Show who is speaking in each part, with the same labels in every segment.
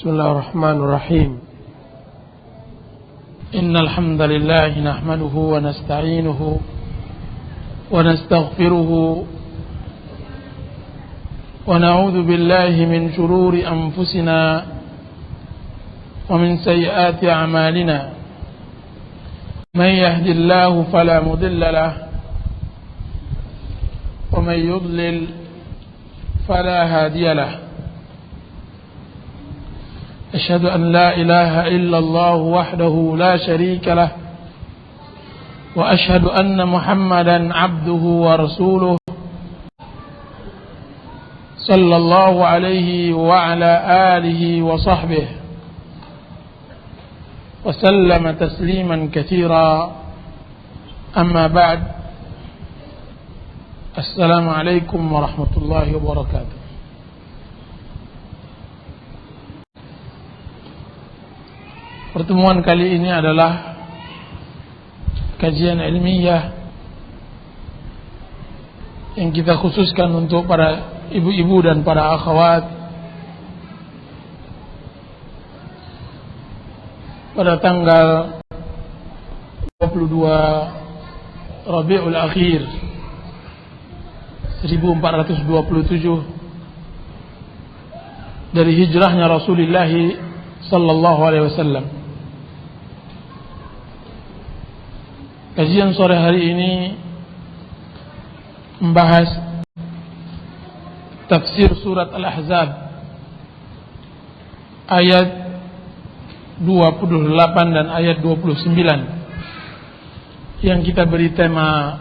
Speaker 1: بسم الله الرحمن الرحيم إن الحمد لله نحمده ونستعينه ونستغفره ونعوذ بالله من شرور أنفسنا ومن سيئات أعمالنا من يهد الله فلا مضل له ومن يضلل فلا هادي له أشهد أن لا إله إلا الله وحده لا شريك له وأشهد أن محمدا عبده ورسوله صلى الله عليه وعلى آله وصحبه وسلم تسليما كثيرا أما بعد السلام عليكم ورحمة الله وبركاته. Pertemuan kali ini adalah kajian ilmiah yang kita khususkan untuk para ibu-ibu dan para akhwat pada tanggal 22 Rabiul Akhir 1427 dari hijrahnya Rasulullah sallallahu alaihi wasallam. Kajian sore hari ini membahas tafsir surat Al-Ahzab ayat 28 dan ayat 29 yang kita beri tema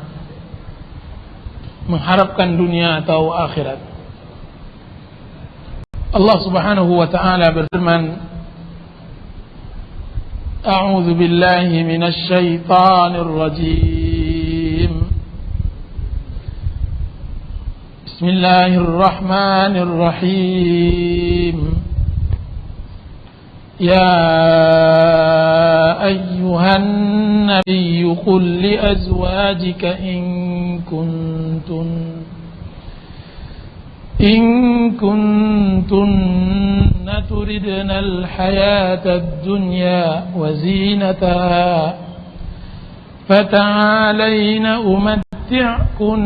Speaker 1: mengharapkan dunia atau akhirat. Allah Subhanahu wa taala berfirman, أعوذ بالله من الشيطان الرجيم بسم الله الرحمن الرحيم يا أيها النبي قل لأزواجك إن كنتن تردن الحياة الدنيا وزينتها فتعالين أمتعكن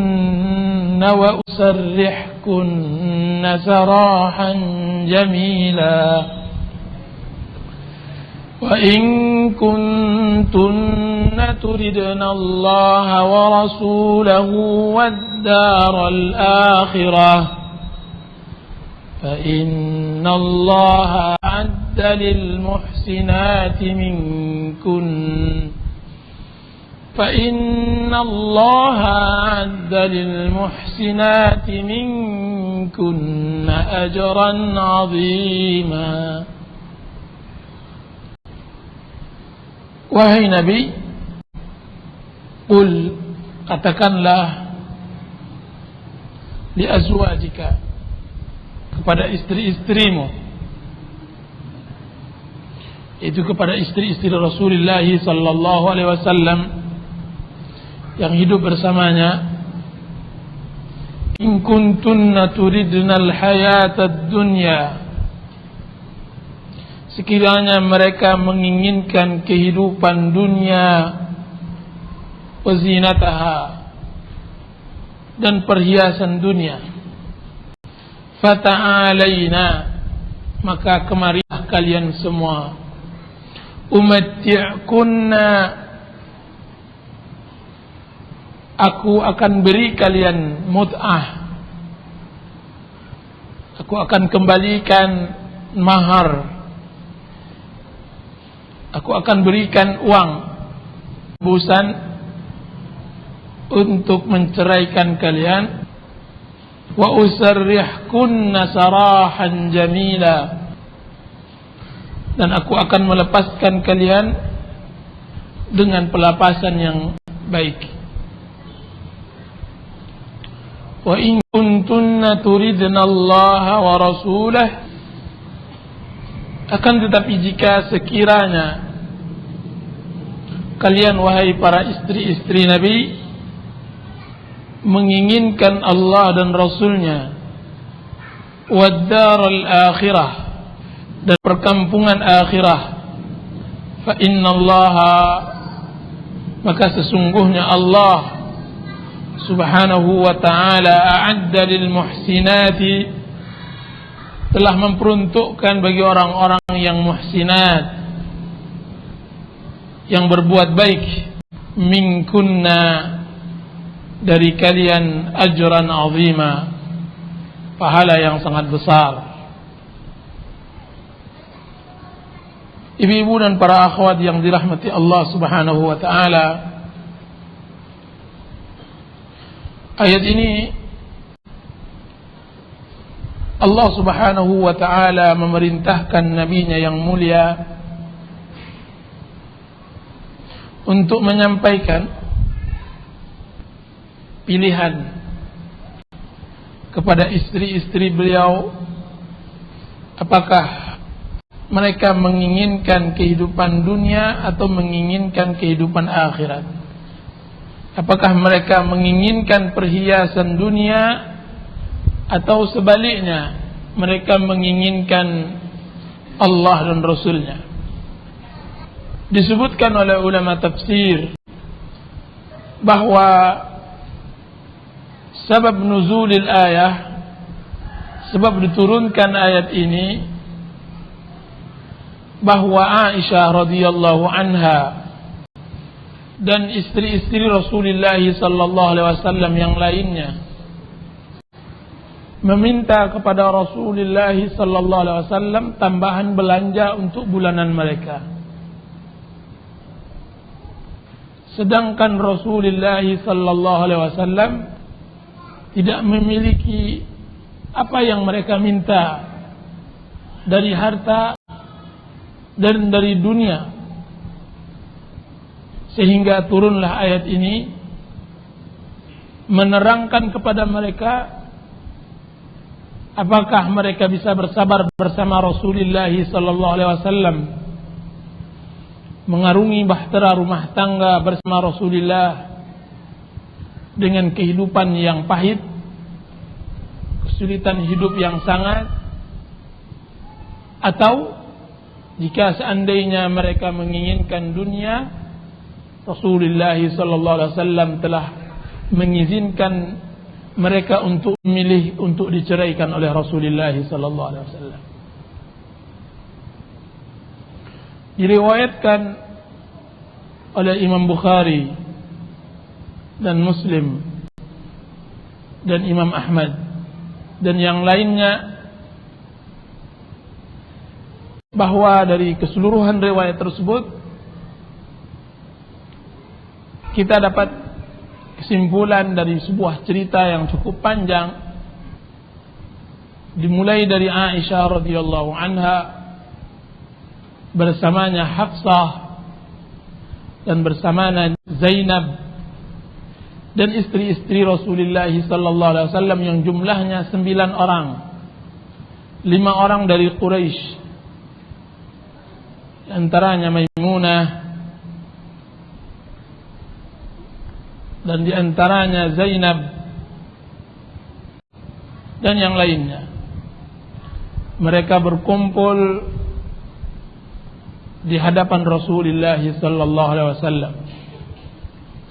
Speaker 1: وأسرحكن سراحا جميلا وإن كنتن تردن الله ورسوله والدار الآخرة فإن الله أعد للمحسنات منكن أجرا عظيما. Wahai Nabi, qul, katakanlah, li azwajika, kepada istri-istrimu, itu kepada istri-istri Rasulullah sallallahu alaihi wasallam yang hidup bersamanya, in kuntunna turidnal hayatad dunya, sekiranya mereka menginginkan kehidupan dunia, wazinataha, dan perhiasan dunia, fata'alaina, maka kemarilah kalian semua, umatti'kunna, aku akan beri kalian mut'ah, aku akan kembalikan mahar, aku akan berikan uang tebusan untuk menceraikan kalian, wa usarrihkunna sarahan jamila, dan aku akan melepaskan kalian dengan pelepasan yang baik. Wa in kuntunna turidna Allah wa rasulah, akan tetapi jika sekiranya kalian wahai para istri-istri Nabi menginginkan Allah dan Rasulnya, wad daral akhirah, dan perkampungan akhirah. Fa innallaha, maka sesungguhnya Allah subhanahu wa ta'ala a'adda lil muhsinati, telah memperuntukkan bagi orang-orang yang muhsinat, yang berbuat baik, minkunna, dari kalian, ajran azima, pahala yang sangat besar. Ibu-ibu dan para akhwat yang dirahmati Allah subhanahu wa ta'ala, ayat ini Allah subhanahu wa ta'ala memerintahkan nabinya yang mulia untuk menyampaikan pilihan kepada istri-istri beliau, apakah mereka menginginkan kehidupan dunia atau menginginkan kehidupan akhirat. Apakah mereka menginginkan perhiasan dunia atau sebaliknya mereka menginginkan Allah dan Rasulnya. Disebutkan oleh ulama tafsir bahwa sebab nuzulil ayah, sebab diturunkan ayat ini, bahwa Aisyah radhiyallahu anha dan istri-istri Rasulullah sallallahu alaihi wasallam yang lainnya meminta kepada Rasulullah sallallahu alaihi wasallam tambahan belanja untuk bulanan mereka. Sedangkan Rasulullah sallallahu alaihi wasallam tidak memiliki apa yang mereka minta dari harta dan dari dunia, sehingga turunlah ayat ini menerangkan kepada mereka apakah mereka bisa bersabar bersama Rasulullah sallallahu alaihi wasallam, mengarungi bahtera rumah tangga bersama Rasulullah dengan kehidupan yang pahit, kesulitan hidup yang sangat, atau jika seandainya mereka menginginkan dunia, Rasulullah sallallahu alaihi wasallam telah mengizinkan mereka untuk memilih untuk diceraikan oleh Rasulullah sallallahu alaihi wasallam. Diriwayatkan oleh Imam Bukhari dan Muslim dan Imam Ahmad dan yang lainnya, bahwa dari keseluruhan riwayat tersebut kita dapat kesimpulan dari sebuah cerita yang cukup panjang, dimulai dari Aisyah radhiyallahu anha bersamanya Hafsah dan bersamanya Zainab dan istri-istri Rasulullah sallallahu alaihi wasallam yang jumlahnya 9 orang. 5 orang dari Quraisy, antaranya Maimunah, dan di antaranya Zainab dan yang lainnya. Mereka berkumpul di hadapan Rasulullah sallallahu alaihi wasallam.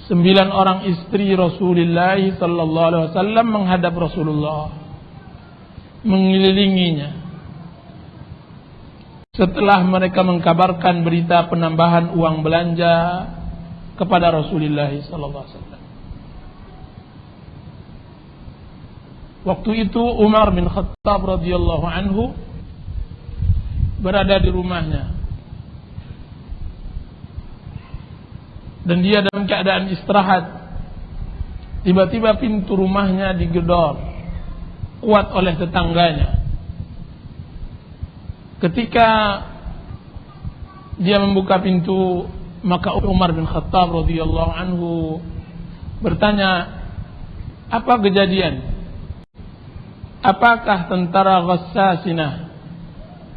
Speaker 1: 9 orang istri Rasulullah sallallahu alaihi wasallam menghadap Rasulullah, mengelilinginya. Setelah mereka mengkabarkan berita penambahan uang belanja kepada Rasulullah sallallahu alaihi wasallam. Waktu itu Umar bin Khattab radhiyallahu anhu berada di rumahnya, dan dia dalam keadaan istirahat. Tiba-tiba pintu rumahnya digedor kuat oleh tetangganya. Ketika dia membuka pintu, maka Umar bin Khattab radhiyallahu anhu bertanya, apa kejadian? Apakah tentara Ghassasinah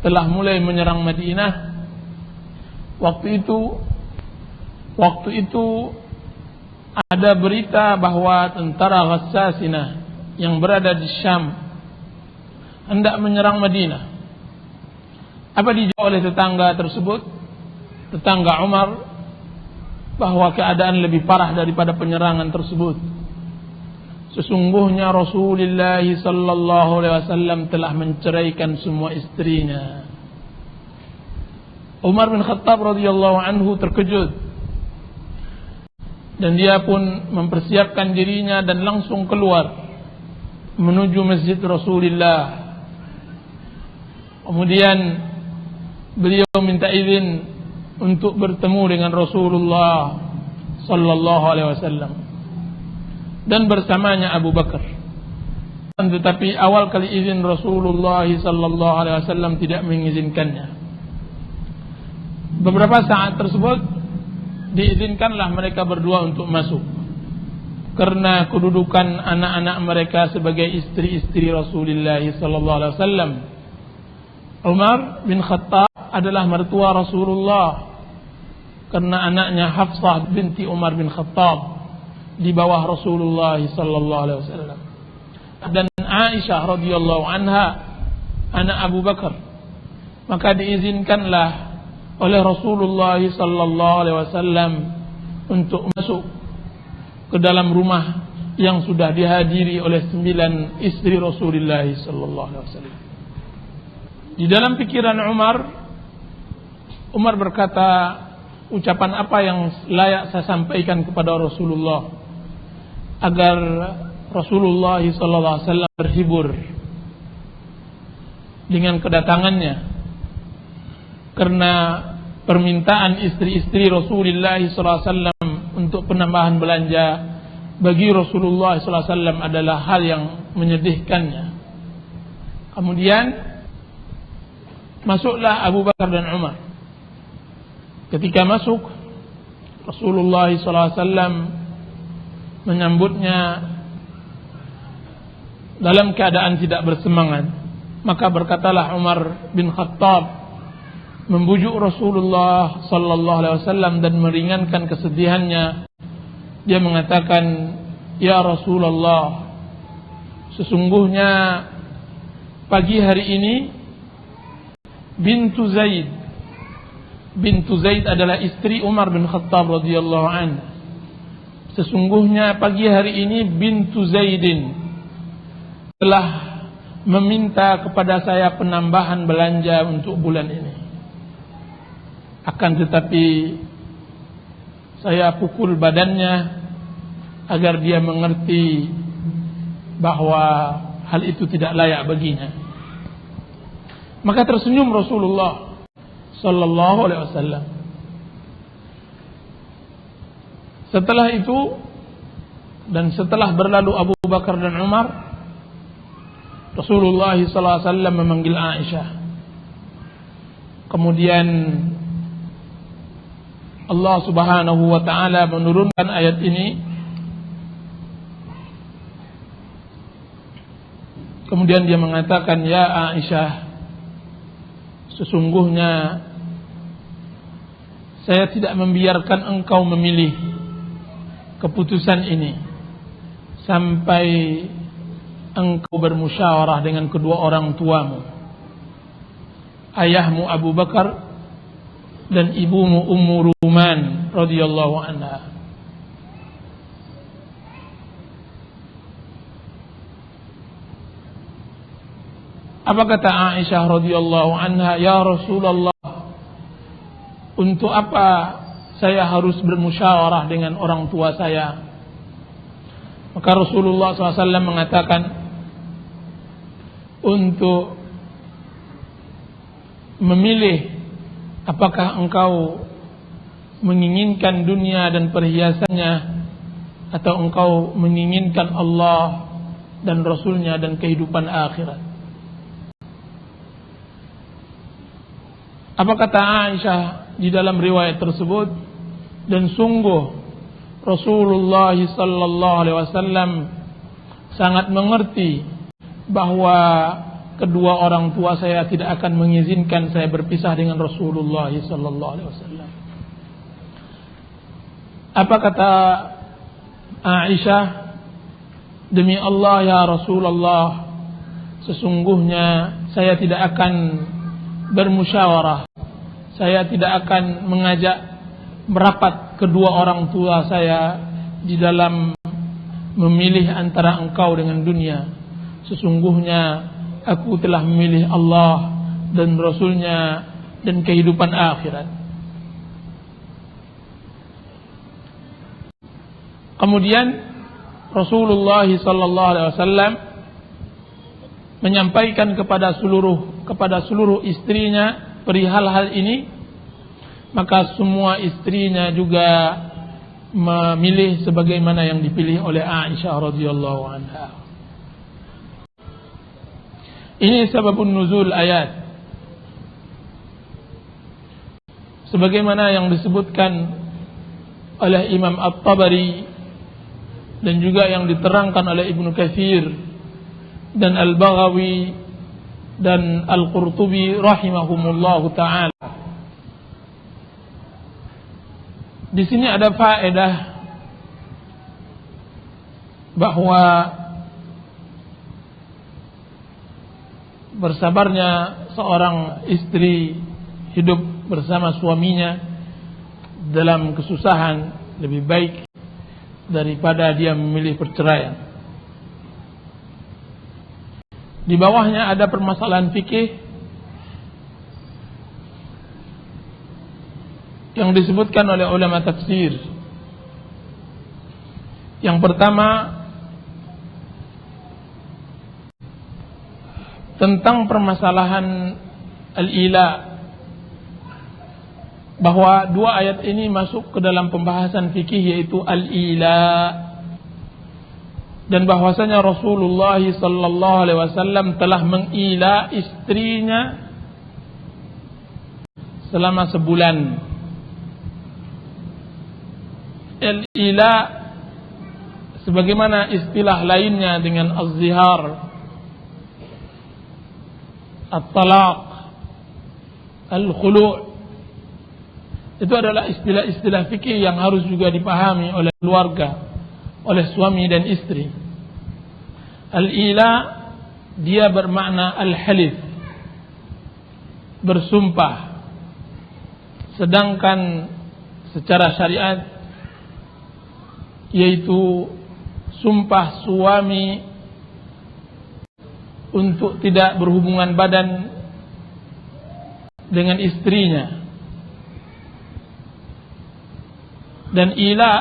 Speaker 1: telah mulai menyerang Madinah? Waktu itu ada berita bahwa tentara Ghassasinah yang berada di Syam hendak menyerang Madinah. Apa dijawab oleh tetangga tersebut, tetangga Umar, bahwa keadaan lebih parah daripada penyerangan tersebut. Sesungguhnya Rasulullah sallallahu alaihi wasallam telah menceraikan semua istrinya. Umar bin Khattab radhiyallahu anhu terkejut, dan dia pun mempersiapkan dirinya dan langsung keluar menuju masjid Rasulullah. Kemudian beliau minta izin untuk bertemu dengan Rasulullah sallallahu alaihi wasallam dan bersamanya Abu Bakar. Tetapi awal kali izin Rasulullah sallallahu alaihi wasallam tidak mengizinkannya. Beberapa saat tersebut diizinkanlah mereka berdua untuk masuk, karena kedudukan anak-anak mereka sebagai istri-istri Rasulullah sallallahu alaihi wasallam. Umar bin Khattab adalah mertua Rasulullah, karena anaknya Hafsah binti Umar bin Khattab di bawah Rasulullah sallallahu alaihi wasallam, dan Aisyah radhiyallahu anha anak Abu Bakar. Maka diizinkanlah oleh Rasulullah sallallahu alaihi wasallam untuk masuk ke dalam rumah yang sudah dihadiri oleh 9 istri Rasulullah sallallahu alaihi wasallam. Di dalam pikiran Umar berkata, ucapan apa yang layak saya sampaikan kepada Rasulullah agar Rasulullah sallallahu alaihi wasallam terhibur dengan kedatangannya, karena permintaan istri-istri Rasulullah sallallahu alaihi wasallam untuk penambahan belanja bagi Rasulullah sallallahu alaihi wasallam adalah hal yang menyedihkannya. Kemudian masuklah Abu Bakar dan Umar. Ketika masuk, Rasulullah sallallahu alaihi wasallam menyambutnya dalam keadaan tidak bersemangat. Maka berkatalah Umar bin Khattab membujuk Rasulullah sallallahu alaihi wasallam dan meringankan kesedihannya. Dia mengatakan, "Ya Rasulullah, sesungguhnya pagi hari ini Bintu Zaid adalah istri Umar bin Khattab radhiyallahu anhu. Sesungguhnya pagi hari ini Bintu Zaidin telah meminta kepada saya penambahan belanja untuk bulan ini. Akan tetapi saya pukul badannya agar dia mengerti bahwa hal itu tidak layak baginya." Maka tersenyum Rasulullah sallallahu alaihi wasallam. Setelah itu dan setelah berlalu Abu Bakar dan Umar, Rasulullah sallallahu alaihi wasallam memanggil Aisyah. Kemudian Allah Subhanahu wa taala menurunkan ayat ini. Kemudian dia mengatakan, "Ya Aisyah, sesungguhnya saya tidak membiarkan engkau memilih keputusan ini sampai engkau bermusyawarah dengan kedua orang tuamu, ayahmu Abu Bakar dan ibumu Ummu Ruman radhiyallahu anha." Apa kata Aisyah radhiyallahu anha? "Ya Rasulullah, untuk apa saya harus bermusyawarah dengan orang tua saya?" Maka Rasulullah SAW mengatakan, untuk memilih apakah engkau menginginkan dunia dan perhiasannya, atau engkau menginginkan Allah dan Rasulnya dan kehidupan akhirat. Apa kata Aisyah di dalam riwayat tersebut? "Dan sungguh Rasulullah sallallahu alaihi wasallam sangat mengerti bahwa kedua orang tua saya tidak akan mengizinkan saya berpisah dengan Rasulullah sallallahu alaihi wasallam." Apa kata Aisyah? "Demi Allah ya Rasulullah, sesungguhnya saya tidak akan bermusyawarah. Saya tidak akan mengajak merapat kedua orang tua saya di dalam memilih antara engkau dengan dunia. Sesungguhnya aku telah memilih Allah dan Rasulnya dan kehidupan akhirat. Kemudian Rasulullah sallallahu alaihi wasallam menyampaikan kepada seluruh istrinya perihal hal ini, maka semua istrinya juga memilih sebagaimana yang dipilih oleh Aisyah radhiyallahu anha. Ini sebabun nuzul ayat. Sebagaimana yang disebutkan oleh Imam At-Tabari dan juga yang diterangkan oleh Ibnu Katsir dan Al-Baghawi dan Al-Qurtubi rahimahumullahu ta'ala. Di sini ada faedah bahwa bersabarnya seorang istri hidup bersama suaminya dalam kesusahan lebih baik daripada dia memilih perceraian. Di bawahnya ada permasalahan fikih yang disebutkan oleh ulama tafsir. Yang pertama, tentang permasalahan al-ila, bahwa dua ayat ini masuk ke dalam pembahasan fikih, yaitu al-ila, dan bahwasanya Rasulullah sallallahu alaihi wasallam telah mengila istrinya selama sebulan. Al-ila sebagaimana istilah lainnya dengan az-zihar, at-talaq, al-khulu', itu adalah istilah-istilah fikih yang harus juga dipahami oleh keluarga, oleh suami dan istri. Al-ila dia bermakna al-halif, bersumpah. Sedangkan secara syariat yaitu sumpah suami untuk tidak berhubungan badan dengan istrinya. Dan ila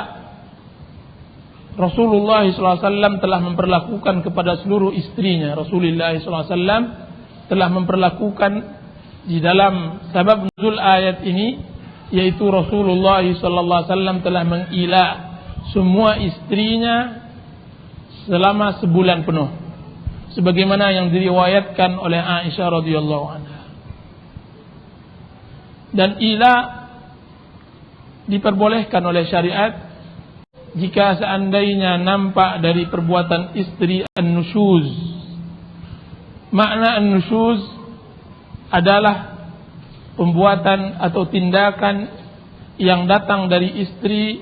Speaker 1: Rasulullah SAW telah memperlakukan kepada seluruh istrinya. Rasulullah SAW telah memperlakukan di dalam sabab nuzul ayat ini, yaitu Rasulullah SAW telah mengila semua istrinya selama sebulan penuh, sebagaimana yang diriwayatkan oleh Aisyah radhiyallahu anha. Dan ila diperbolehkan oleh syariat jika seandainya nampak dari perbuatan istri an-nusyuz. Makna an-nusyuz adalah pembuatan atau tindakan yang datang dari istri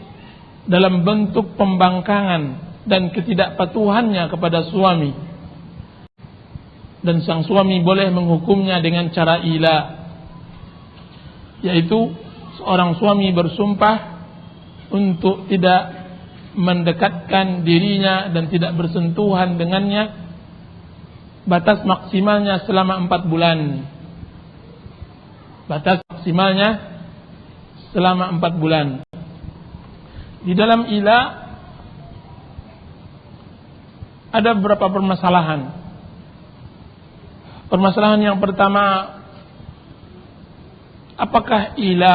Speaker 1: dalam bentuk pembangkangan dan ketidakpatuhannya kepada suami, dan sang suami boleh menghukumnya dengan cara ila, yaitu seorang suami bersumpah untuk tidak mendekatkan dirinya dan tidak bersentuhan dengannya, batas maksimalnya selama 4 bulan. Batas maksimalnya selama 4 bulan. Di dalam ila ada beberapa permasalahan. Permasalahan yang pertama, apakah ila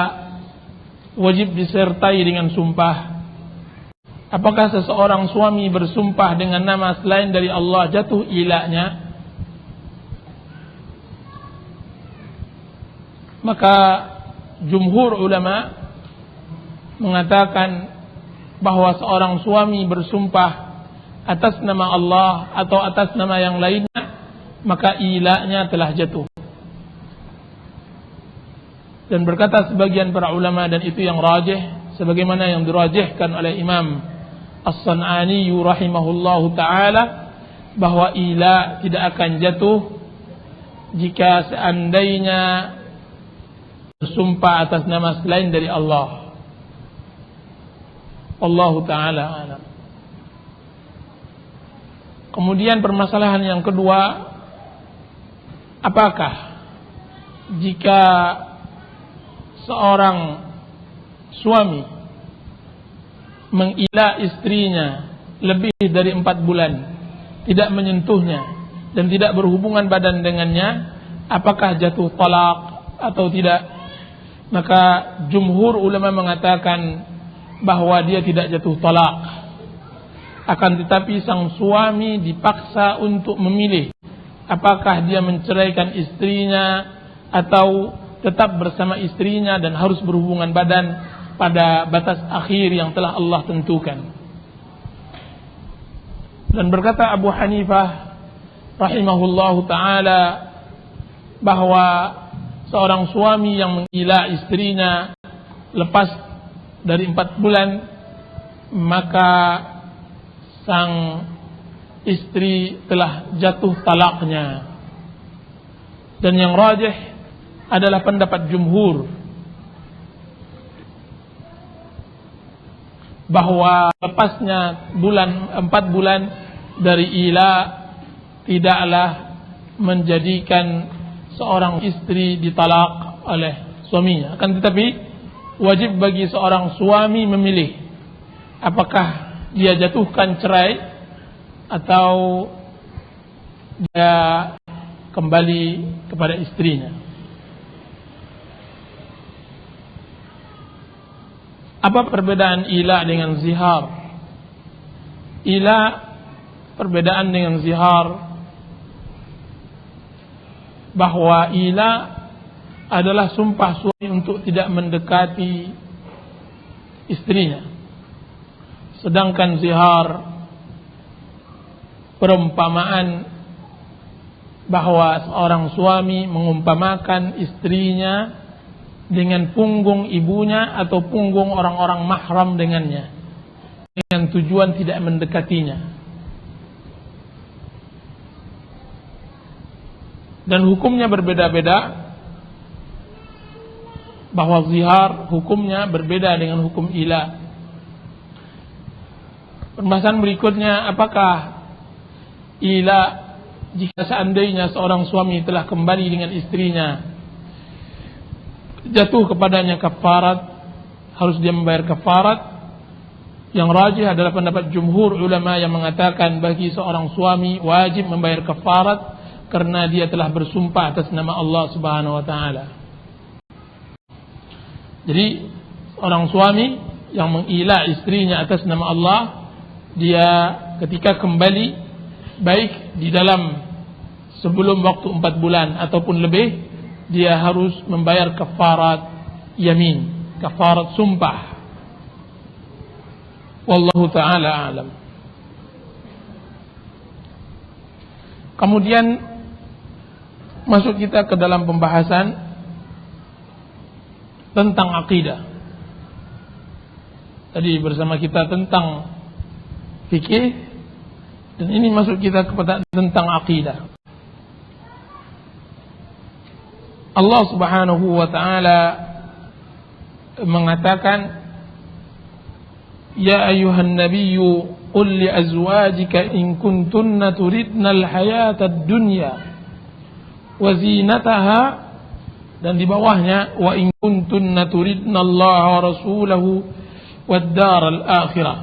Speaker 1: wajib disertai dengan sumpah? Apakah seseorang suami bersumpah dengan nama selain dari Allah jatuh ilahnya? Maka jumhur ulama mengatakan bahwa seorang suami bersumpah atas nama Allah atau atas nama yang lainnya, maka ilahnya telah jatuh. Dan berkata sebagian para ulama, dan itu yang rajih, sebagaimana yang dirajihkan oleh Imam As-San'ani rahimahullahu ta'ala, bahwa ila tidak akan jatuh jika seandainya bersumpah atas nama selain dari Allah. Allahu ta'ala alam. Kemudian permasalahan yang kedua, apakah jika seorang suami mengilah istrinya lebih dari 4 bulan, tidak menyentuhnya dan tidak berhubungan badan dengannya, apakah jatuh talak atau tidak? Maka jumhur ulama mengatakan bahwa dia tidak jatuh talak. Akan tetapi sang suami dipaksa untuk memilih apakah dia menceraikan istrinya atau tetap bersama istrinya dan harus berhubungan badan pada batas akhir yang telah Allah tentukan. Dan berkata Abu Hanifah rahimahullahu ta'ala bahwa seorang suami yang mengilah istrinya lepas dari 4 bulan, maka sang istri telah jatuh talaknya. Dan yang rajih adalah pendapat jumhur bahwa lepasnya 4 bulan dari ila tidaklah menjadikan seorang istri ditalak oleh suaminya. Akan tetapi wajib bagi seorang suami memilih apakah dia jatuhkan cerai atau dia kembali kepada istrinya. Apa perbedaan ila dengan zihar? Ila perbedaan dengan zihar bahwa ila adalah sumpah suami untuk tidak mendekati istrinya. Sedangkan zihar perumpamaan bahwa seorang suami mengumpamakan istrinya dengan punggung ibunya atau punggung orang-orang mahram dengannya, dengan tujuan tidak mendekatinya. Dan hukumnya berbeda-beda, bahwa zihar hukumnya berbeda dengan hukum ila. Permasalahan berikutnya, apakah ila jika seandainya seorang suami telah kembali dengan istrinya, jatuh kepadanya kafarat, harus dia membayar kafarat? Yang rajih adalah pendapat jumhur ulama yang mengatakan bagi seorang suami wajib membayar kafarat karena dia telah bersumpah atas nama Allah Subhanahu wa taala. Jadi orang suami yang mengilah istrinya atas nama Allah, dia ketika kembali, baik di dalam sebelum waktu 4 bulan ataupun lebih, dia harus membayar kafarat yamin, kafarat sumpah. Wallahu ta'ala alam. Kemudian masuk kita ke dalam pembahasan tentang akidah. Tadi bersama kita tentang fikih, dan ini masuk kita kepada tentang akidah. Allah Subhanahu wa ta'ala mengatakan, Ya ayuhan nabiyyu qul li azwajika in kuntunna turidna al-hayata ad-dunya wa zinataha, dan di bawahnya wa in kuntunna turidna Allah wa rasulahu wad-dar al-akhirah,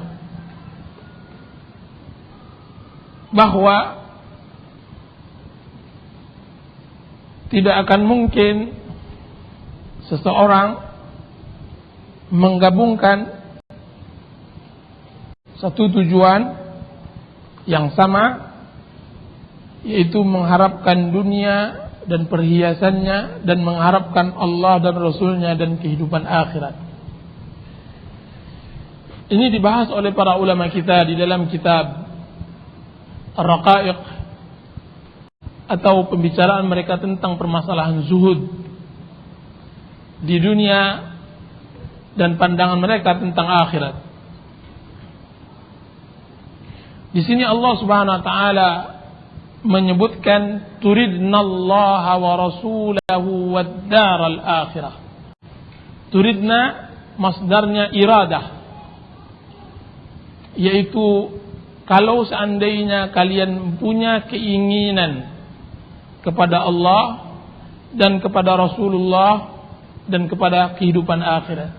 Speaker 1: bahwa tidak akan mungkin seseorang menggabungkan satu tujuan yang sama, yaitu mengharapkan dunia dan perhiasannya dan mengharapkan Allah dan Rasulnya dan kehidupan akhirat. Ini dibahas oleh para ulama kita di dalam kitab Ar-Raqaiq, atau pembicaraan mereka tentang permasalahan zuhud di dunia dan pandangan mereka tentang akhirat. Di sini Allah Subhanahu wa taala menyebutkan turidnallaha wa rasulahu wad-daral akhirah. Turidna masdarnya iradah, yaitu kalau seandainya kalian punya keinginan kepada Allah dan kepada Rasulullah dan kepada kehidupan akhirat.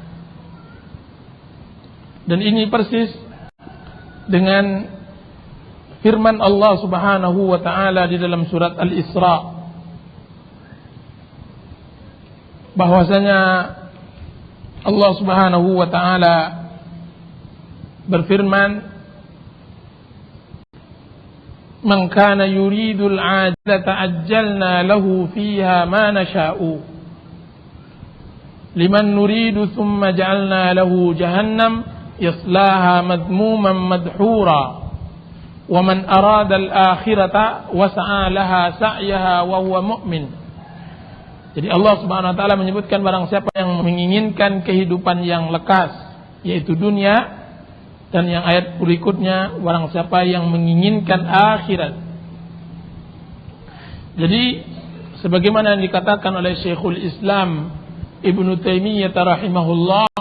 Speaker 1: Dan ini persis dengan firman Allah Subhanahu wa taala di dalam surat Al-Isra, bahwasanya Allah Subhanahu wa taala berfirman, "Man kana yuridul 'ajilata ajjalna lahu fiha ma nasha'u liman nuridu thumma ja'alna lahu jahannam yaslaha madmuman madhura wa man arada al-akhirata wa sa'a laha sa'yaha wa huwa mu'min." Jadi Allah Subhanahu wa taala menyebutkan barang siapa yang menginginkan kehidupan yang lekas, yaitu dunia, dan yang ayat berikutnya barang siapa yang menginginkan akhirat. Jadi sebagaimana yang dikatakan oleh Syekhul Islam Ibnu Taimiyah rahimahullah,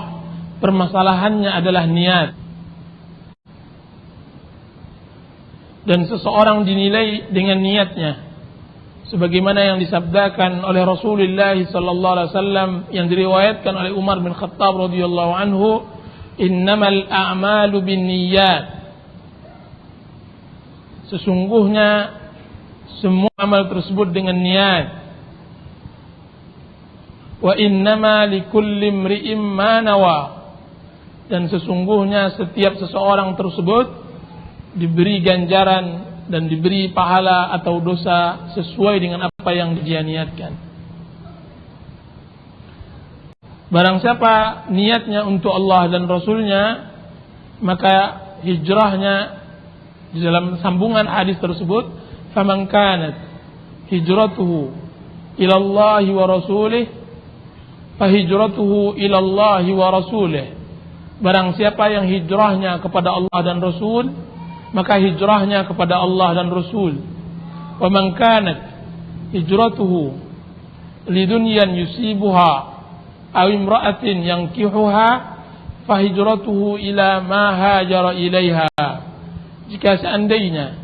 Speaker 1: permasalahannya adalah niat. Dan seseorang dinilai dengan niatnya, sebagaimana yang disabdakan oleh Rasulullah sallallahu alaihi wasallam yang diriwayatkan oleh Umar bin Khattab radhiyallahu anhu, "Innamal a'malu binniyat." Sesungguhnya semua amal tersebut dengan niat. Wa innama likulli imri'in ma nawa. Dan sesungguhnya setiap seseorang tersebut diberi ganjaran dan diberi pahala atau dosa sesuai dengan apa yang dia niatkan. Barang siapa niatnya untuk Allah dan Rasulnya, maka hijrahnya, di dalam sambungan hadis tersebut, faman kanat hijratuhu ila Allah wa rasulih fa hijratuhu ila Allah wa rasulih. Barang siapa yang hijrahnya kepada Allah dan Rasul, maka hijrahnya kepada Allah dan Rasul. Wa man kanat hijratuhu lidunyan yusibuha aw imra'atin yankihuha fa hijratuhu ila ma hajara ilaiha. Jika seandainya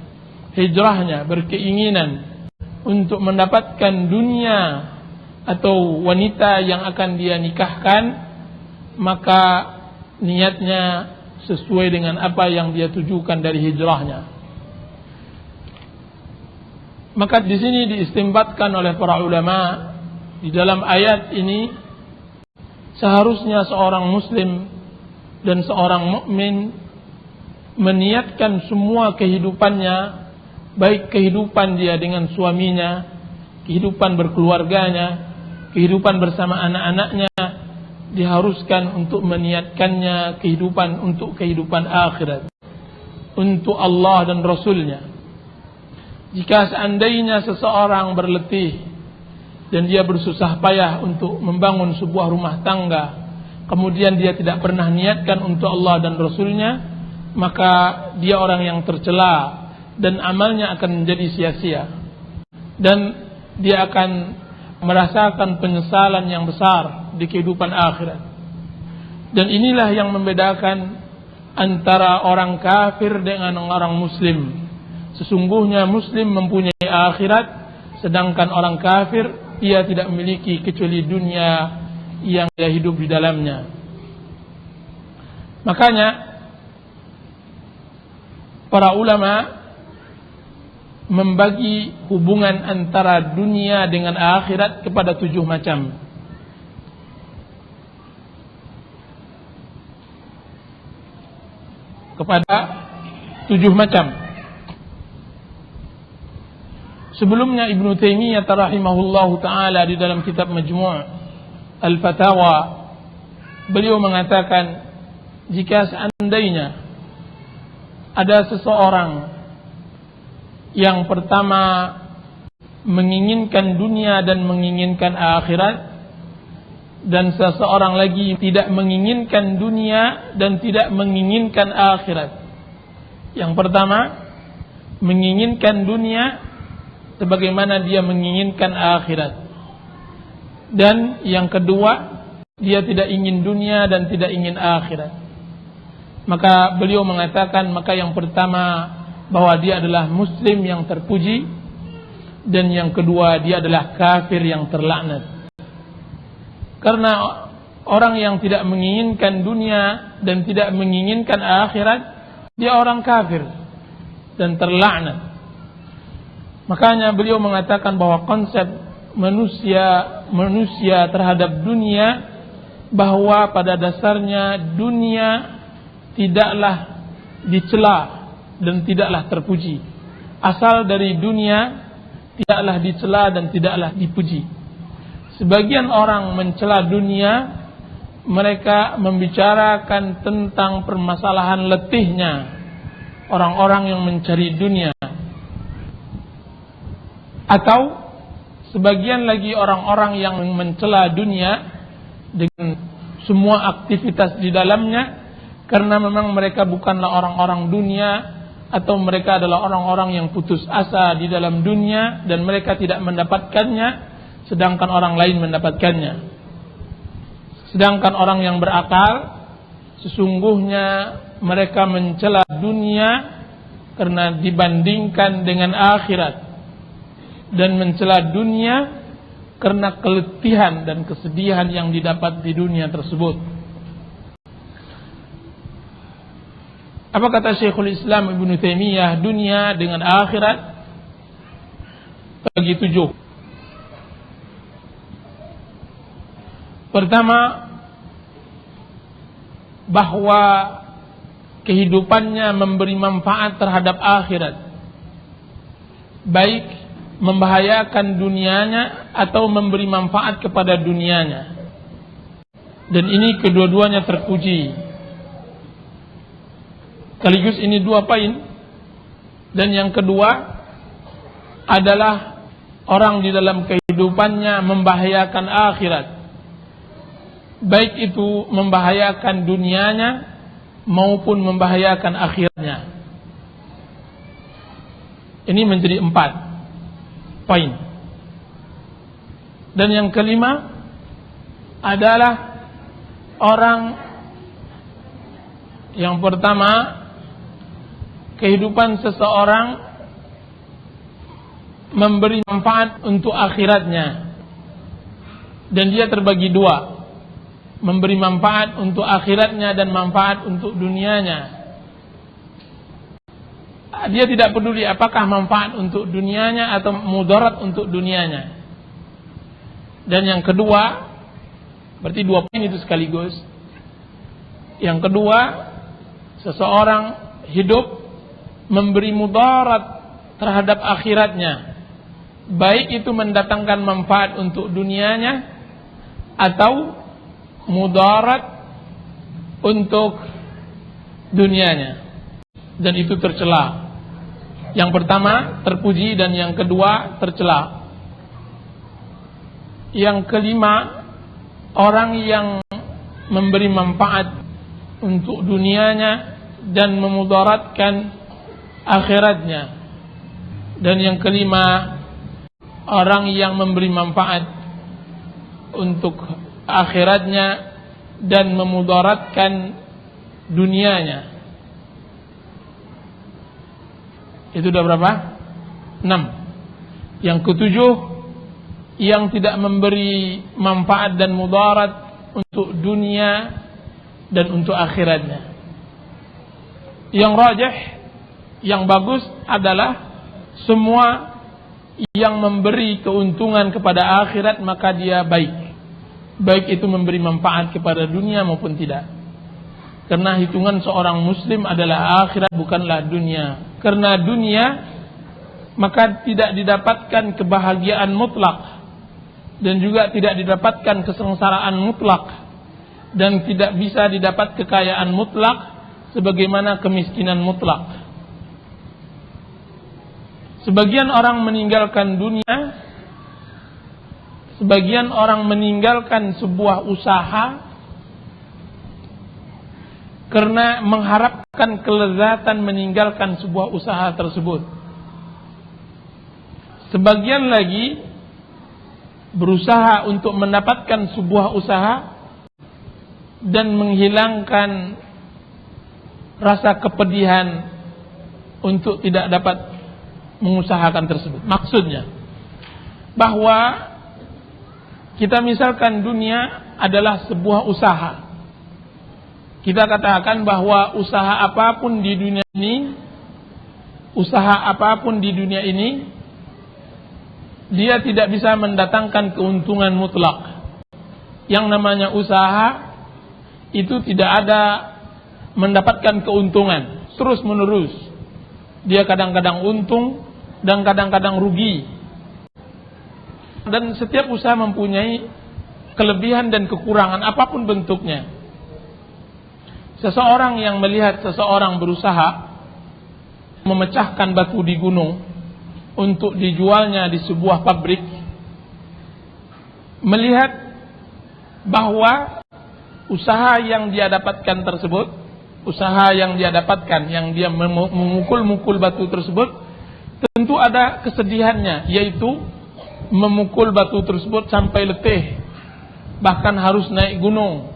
Speaker 1: hijrahnya berkeinginan untuk mendapatkan dunia atau wanita yang akan dia nikahkan, maka niatnya sesuai dengan apa yang dia tujukan dari hijrahnya. Maka di sini diistimbatkan oleh para ulama, di dalam ayat ini seharusnya seorang muslim dan seorang mukmin meniatkan semua kehidupannya, baik kehidupan dia dengan suaminya, kehidupan berkeluarganya, kehidupan bersama anak-anaknya, diharuskan untuk meniatkannya kehidupan untuk kehidupan akhirat, untuk Allah dan Rasulnya. Jika seandainya seseorang berletih dan dia bersusah payah untuk membangun sebuah rumah tangga, kemudian dia tidak pernah niatkan untuk Allah dan Rasulnya, maka dia orang yang tercela dan amalnya akan menjadi sia-sia, dan dia akan merasakan penyesalan yang besar di kehidupan akhirat. Dan inilah yang membedakan antara orang kafir dengan orang muslim. Sesungguhnya muslim mempunyai akhirat, sedangkan orang kafir ia tidak memiliki kecuali dunia yang dia hidup di dalamnya. Makanya para ulama membagi hubungan antara dunia dengan akhirat kepada 7 macam. Kepada 7 macam. Sebelumnya Ibnu Taimiyah rahimahullahu taala di dalam kitab Majmu' Al-Fatawa, beliau mengatakan, jika seandainya ada seseorang yang pertama menginginkan dunia dan menginginkan akhirat, dan seseorang lagi tidak menginginkan dunia dan tidak menginginkan akhirat. Yang pertama menginginkan dunia sebagaimana dia menginginkan akhirat, dan yang kedua dia tidak ingin dunia dan tidak ingin akhirat. Maka beliau mengatakan, maka yang pertama bahwa dia adalah muslim yang terpuji, dan yang kedua dia adalah kafir yang terlaknat. Karena orang yang tidak menginginkan dunia dan tidak menginginkan akhirat, dia orang kafir dan terlaknat. Makanya beliau mengatakan bahwa konsep manusia terhadap dunia, bahwa pada dasarnya dunia tidaklah dicela dan tidaklah terpuji. Asal dari dunia tidaklah dicela dan tidaklah dipuji. Sebagian orang mencela dunia, mereka membicarakan tentang permasalahan letihnya orang-orang yang mencari dunia. Atau sebagian lagi orang-orang yang mencela dunia dengan semua aktivitas di dalamnya, karena memang mereka bukanlah orang-orang dunia, atau mereka adalah orang-orang yang putus asa di dalam dunia dan mereka tidak mendapatkannya, sedangkan orang lain mendapatkannya. Sedangkan orang yang berakal, sesungguhnya mereka mencela dunia karena dibandingkan dengan akhirat, dan mencela dunia karena keletihan dan kesedihan yang didapat di dunia tersebut. Apa kata Syekhul Islam Ibnu Taimiyah? Dunia dengan akhirat bagi 7. Pertama, bahwa kehidupannya memberi manfaat terhadap akhirat, baik membahayakan dunianya atau memberi manfaat kepada dunianya. Dan ini kedua-duanya terpuji. Sekaligus ini 2 poin. Dan yang kedua adalah orang di dalam kehidupannya membahayakan akhirat, baik itu membahayakan dunianya maupun membahayakan akhiratnya. Ini menjadi 4 poin. Dan yang kelima adalah orang yang pertama, kehidupan seseorang memberi manfaat untuk akhiratnya, dan dia terbagi 2, memberi manfaat untuk akhiratnya dan manfaat untuk dunianya. Dia tidak peduli apakah manfaat untuk dunianya atau mudarat untuk dunianya. Dan yang kedua, berarti 2 poin itu sekaligus. Yang kedua, seseorang hidup memberi mudarat terhadap akhiratnya, baik itu mendatangkan manfaat untuk dunianya atau mudarat untuk dunianya, dan itu tercela. Yang pertama terpuji dan yang kedua tercela. Yang kelima, orang yang memberi manfaat untuk dunianya dan memudaratkan akhiratnya. Dan yang kelima, orang yang memberi manfaat untuk akhiratnya dan memudaratkan dunianya. Itu udah berapa? 6. Yang ketujuh, yang tidak memberi manfaat dan mudarat untuk dunia dan untuk akhiratnya. Yang rajih, yang bagus adalah semua yang memberi keuntungan kepada akhirat maka dia baik. Baik itu memberi manfaat kepada dunia maupun tidak. Karena hitungan seorang muslim adalah akhirat, bukanlah dunia. Karena dunia maka tidak didapatkan kebahagiaan mutlak, dan juga tidak didapatkan kesengsaraan mutlak, dan tidak bisa didapat kekayaan mutlak sebagaimana kemiskinan mutlak. Sebagian orang meninggalkan dunia, sebagian orang meninggalkan sebuah usaha karena mengharapkan kelezatan meninggalkan sebuah usaha tersebut. Sebagian lagi berusaha untuk mendapatkan sebuah usaha dan menghilangkan rasa kepedihan untuk tidak dapat mengusahakan tersebut. Maksudnya bahwa kita misalkan dunia adalah sebuah usaha. Kita katakan bahwa usaha apapun di dunia ini, dia tidak bisa mendatangkan keuntungan mutlak. Yang namanya usaha itu tidak ada mendapatkan keuntungan terus menerus. Dia kadang-kadang untung dan kadang-kadang rugi. Dan setiap usaha mempunyai kelebihan dan kekurangan apapun bentuknya. Seseorang yang melihat seseorang berusaha memecahkan batu di gunung untuk dijualnya di sebuah pabrik, melihat bahwa usaha yang dia dapatkan tersebut, yang dia memukul-mukul batu tersebut, tentu ada kesedihannya, yaitu memukul batu tersebut sampai letih, bahkan harus naik gunung,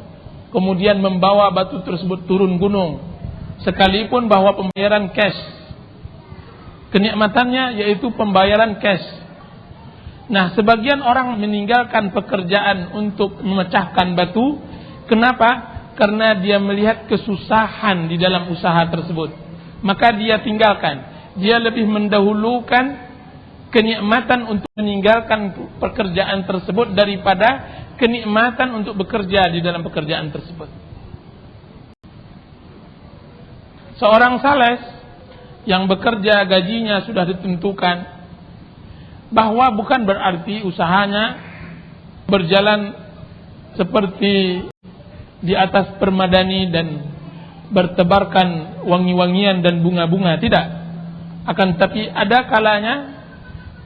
Speaker 1: kemudian membawa batu tersebut turun gunung, sekalipun bahwa pembayaran cash, kenikmatannya yaitu pembayaran cash. Nah, sebagian orang meninggalkan pekerjaan untuk memecahkan batu. Kenapa? Karena dia melihat kesusahan di dalam usaha tersebut, maka dia tinggalkan. Dia lebih mendahulukan kenikmatan untuk meninggalkan pekerjaan tersebut daripada kenikmatan untuk bekerja di dalam pekerjaan tersebut. Seorang sales yang bekerja gajinya sudah ditentukan, bahwa bukan berarti usahanya berjalan seperti di atas permadani dan bertebarkan wangi-wangian dan bunga-bunga, tidak. Akan tetapi ada kalanya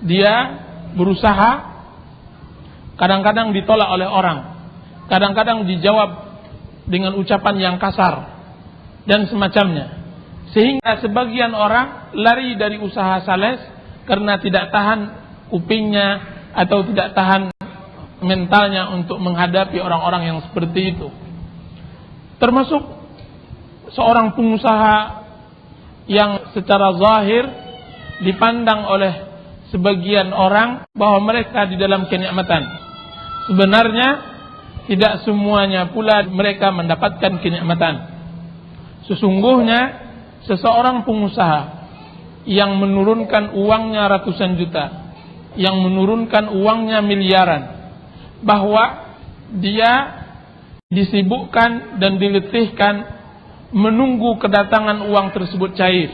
Speaker 1: dia berusaha, kadang-kadang ditolak oleh orang, kadang-kadang dijawab dengan ucapan yang kasar dan semacamnya, sehingga sebagian orang lari dari usaha sales karena tidak tahan kupingnya atau tidak tahan mentalnya untuk menghadapi orang-orang yang seperti itu. Termasuk seorang pengusaha yang secara zahir dipandang oleh sebagian orang bahwa mereka di dalam kenikmatan. Sebenarnya tidak semuanya pula mereka mendapatkan kenikmatan. Sesungguhnya seseorang pengusaha yang menurunkan uangnya ratusan juta, yang menurunkan uangnya miliaran, bahwa dia disibukkan dan diletihkan menunggu kedatangan uang tersebut cair,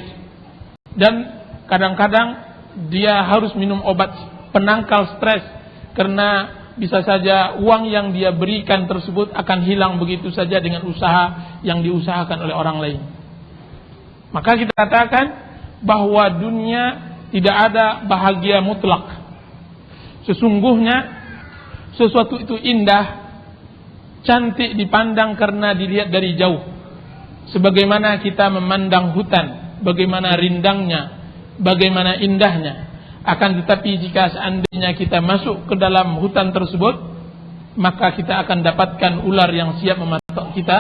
Speaker 1: dan kadang-kadang dia harus minum obat penangkal stres karena bisa saja uang yang dia berikan tersebut akan hilang begitu saja dengan usaha yang diusahakan oleh orang lain. Maka kita katakan bahwa dunia tidak ada bahagia mutlak. Sesungguhnya sesuatu itu indah, cantik dipandang karena dilihat dari jauh. Sebagaimana kita memandang hutan, bagaimana rindangnya, bagaimana indahnya. Akan tetapi jika seandainya kita masuk ke dalam hutan tersebut, maka kita akan dapatkan ular yang siap mematok kita,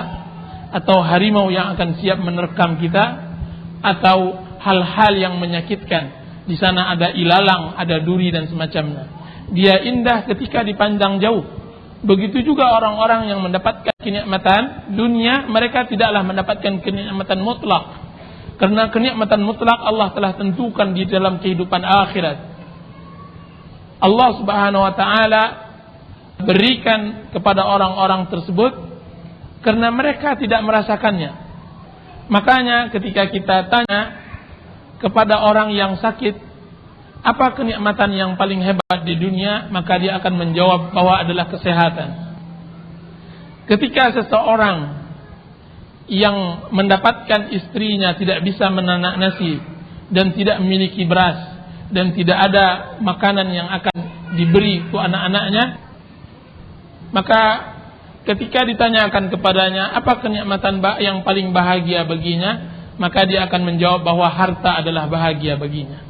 Speaker 1: atau harimau yang akan siap menerkam kita, atau hal-hal yang menyakitkan. Di sana ada ilalang, ada duri dan semacamnya. Dia indah ketika dipandang jauh. Begitu juga orang-orang yang mendapatkan kenikmatan dunia, mereka tidaklah mendapatkan kenikmatan mutlak. Karena kenikmatan mutlak Allah telah tentukan di dalam kehidupan akhirat. Allah Subhanahu wa taala berikan kepada orang-orang tersebut karena mereka tidak merasakannya. Makanya ketika kita tanya kepada orang yang sakit, apa kenikmatan yang paling hebat di dunia, maka dia akan menjawab bahwa adalah kesehatan. Ketika seseorang yang mendapatkan istrinya tidak bisa menanak nasi dan tidak memiliki beras dan tidak ada makanan yang akan diberi ke anak-anaknya, maka ketika ditanyakan kepadanya apa kenikmatan yang paling bahagia baginya, maka dia akan menjawab bahwa harta adalah bahagia baginya.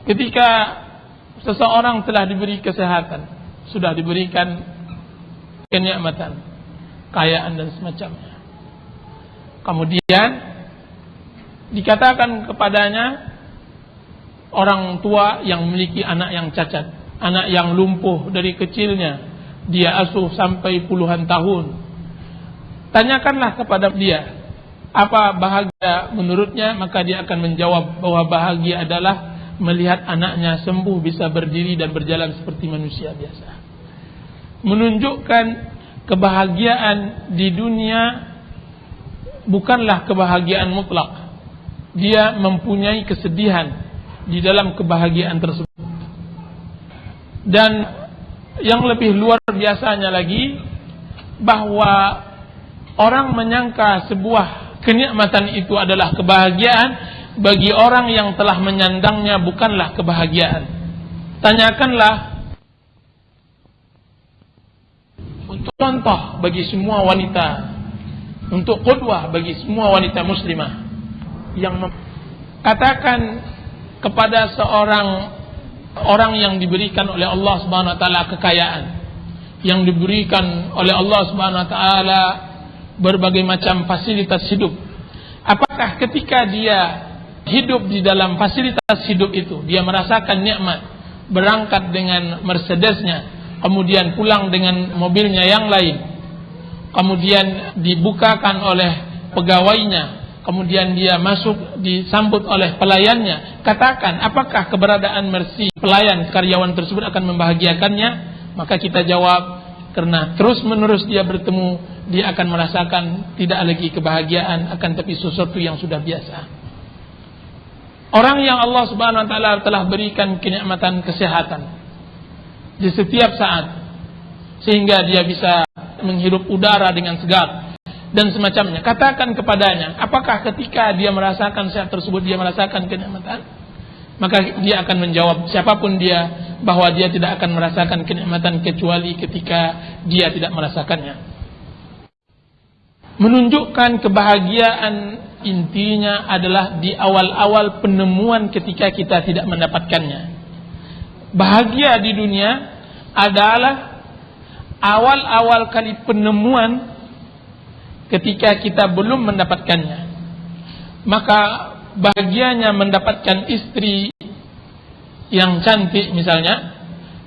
Speaker 1: Ketika seseorang telah diberi kesehatan, sudah diberikan kenikmatan, kekayaan dan semacamnya. Kemudian dikatakan kepadanya orang tua yang memiliki anak yang cacat, anak yang lumpuh dari kecilnya, dia asuh sampai puluhan tahun. Tanyakanlah kepada dia, apa bahagia menurutnya, maka dia akan menjawab bahwa bahagia adalah melihat anaknya sembuh, bisa berdiri dan berjalan seperti manusia biasa. Menunjukkan kebahagiaan di dunia bukanlah kebahagiaan mutlak. Dia mempunyai kesedihan di dalam kebahagiaan tersebut. Dan yang lebih luar biasanya lagi, bahwa orang menyangka sebuah kenikmatan itu adalah kebahagiaan, bagi orang yang telah menyandangnya bukanlah kebahagiaan. Tanyakanlah, untuk contoh bagi semua wanita, untuk qudwah bagi semua wanita muslimah, yang katakan kepada orang yang diberikan oleh Allah Subhanahu wa taala kekayaan, yang diberikan oleh Allah Subhanahu wa taala berbagai macam fasilitas hidup. Apakah ketika dia hidup di dalam fasilitas hidup itu, dia merasakan nikmat, berangkat dengan Mercedesnya, kemudian pulang dengan mobilnya yang lain, kemudian dibukakan oleh pegawainya, kemudian dia masuk disambut oleh pelayannya, katakan apakah keberadaan Mercy pelayan karyawan tersebut akan membahagiakannya? Maka kita jawab, karena terus menerus dia bertemu, dia akan merasakan tidak lagi kebahagiaan, akan tapi sesuatu yang sudah biasa. Orang yang Allah Subhanahu wa taala telah berikan kenikmatan kesehatan di setiap saat, sehingga dia bisa menghirup udara dengan segar dan semacamnya, katakan kepadanya, apakah ketika dia merasakan sehat tersebut dia merasakan kenikmatan? Maka dia akan menjawab, siapapun dia, bahwa dia tidak akan merasakan kenikmatan kecuali ketika dia tidak merasakannya. Menunjukkan kebahagiaan intinya adalah di awal-awal penemuan, ketika kita tidak mendapatkannya. Bahagia di dunia adalah awal-awal kali penemuan, ketika kita belum mendapatkannya. Maka bahagianya mendapatkan istri yang cantik misalnya,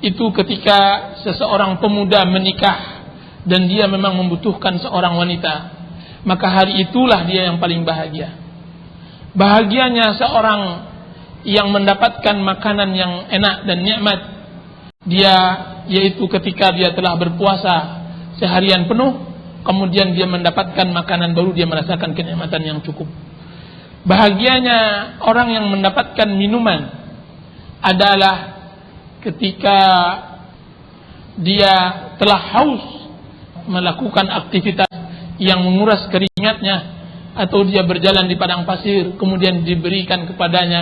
Speaker 1: itu ketika seseorang pemuda menikah dan dia memang membutuhkan seorang wanita, maka hari itulah dia yang paling bahagia. Bahagianya seorang yang mendapatkan makanan yang enak dan nikmat, dia yaitu ketika dia telah berpuasa seharian penuh, kemudian dia mendapatkan makanan baru, dia merasakan kenikmatan yang cukup. Bahagianya orang yang mendapatkan minuman adalah ketika dia telah haus melakukan aktivitas yang menguras keringatnya, atau dia berjalan di padang pasir kemudian diberikan kepadanya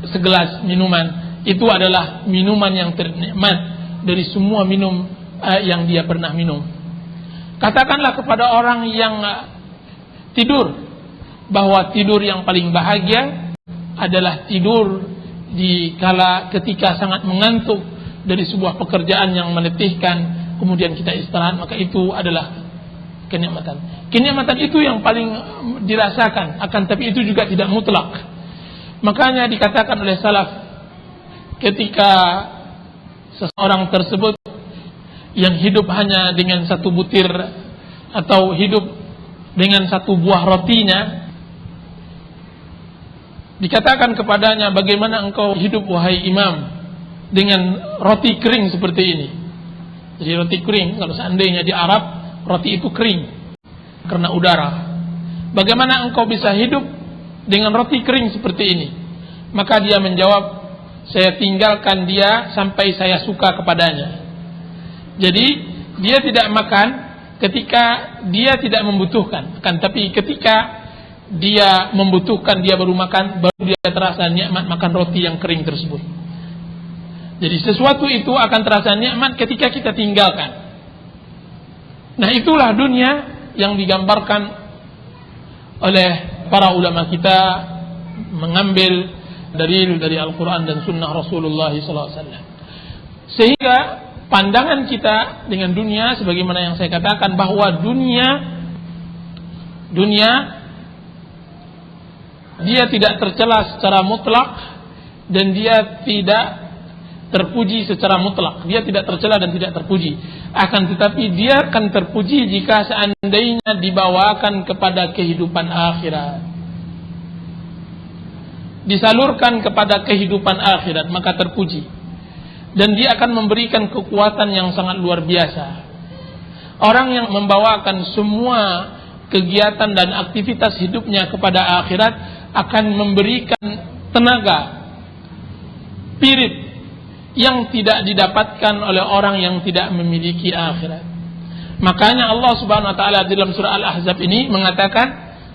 Speaker 1: segelas minuman. Itu adalah minuman yang ternikmat dari semua minum yang dia pernah minum. Katakanlah kepada orang yang tidur, bahwa tidur yang paling bahagia adalah tidur di kala ketika sangat mengantuk dari sebuah pekerjaan yang meletihkan, kemudian kita istirahat, maka itu adalah kenikmatan. Kenikmatan itu yang paling dirasakan, akan tapi itu juga tidak mutlak. Makanya dikatakan oleh salaf, ketika seseorang tersebut yang hidup hanya dengan satu butir atau hidup dengan satu buah rotinya, dikatakan kepadanya, bagaimana engkau hidup wahai imam dengan roti kering seperti ini? Jadi roti kering, kalau seandainya di Arab roti itu kering karena udara. Bagaimana engkau bisa hidup dengan roti kering seperti ini? Maka dia menjawab, saya tinggalkan dia sampai saya suka kepadanya. Jadi dia tidak makan ketika dia tidak membutuhkan, kan tapi ketika dia membutuhkan dia baru makan, baru dia terasa nikmat makan roti yang kering tersebut. Jadi sesuatu itu akan terasa nikmat ketika kita tinggalkan. Nah, itulah dunia yang digambarkan oleh para ulama kita, mengambil dalil dari Al-Quran dan Sunnah Rasulullah SAW. Sehingga pandangan kita dengan dunia, sebagaimana yang saya katakan bahwa dunia dia tidak tercela secara mutlak dan dia tidak terpuji secara mutlak. Dia tidak tercela dan tidak terpuji. Akan tetapi dia akan terpuji jika seandainya dibawakan kepada kehidupan akhirat, disalurkan kepada kehidupan akhirat, maka terpuji. Dan dia akan memberikan kekuatan yang sangat luar biasa. Orang yang membawakan semua kegiatan dan aktivitas hidupnya kepada akhirat akan memberikan tenaga, spirit yang tidak didapatkan oleh orang yang tidak memiliki akhirat. Makanya Allah Subhanahu wa taala dalam surah Al-Ahzab ini mengatakan,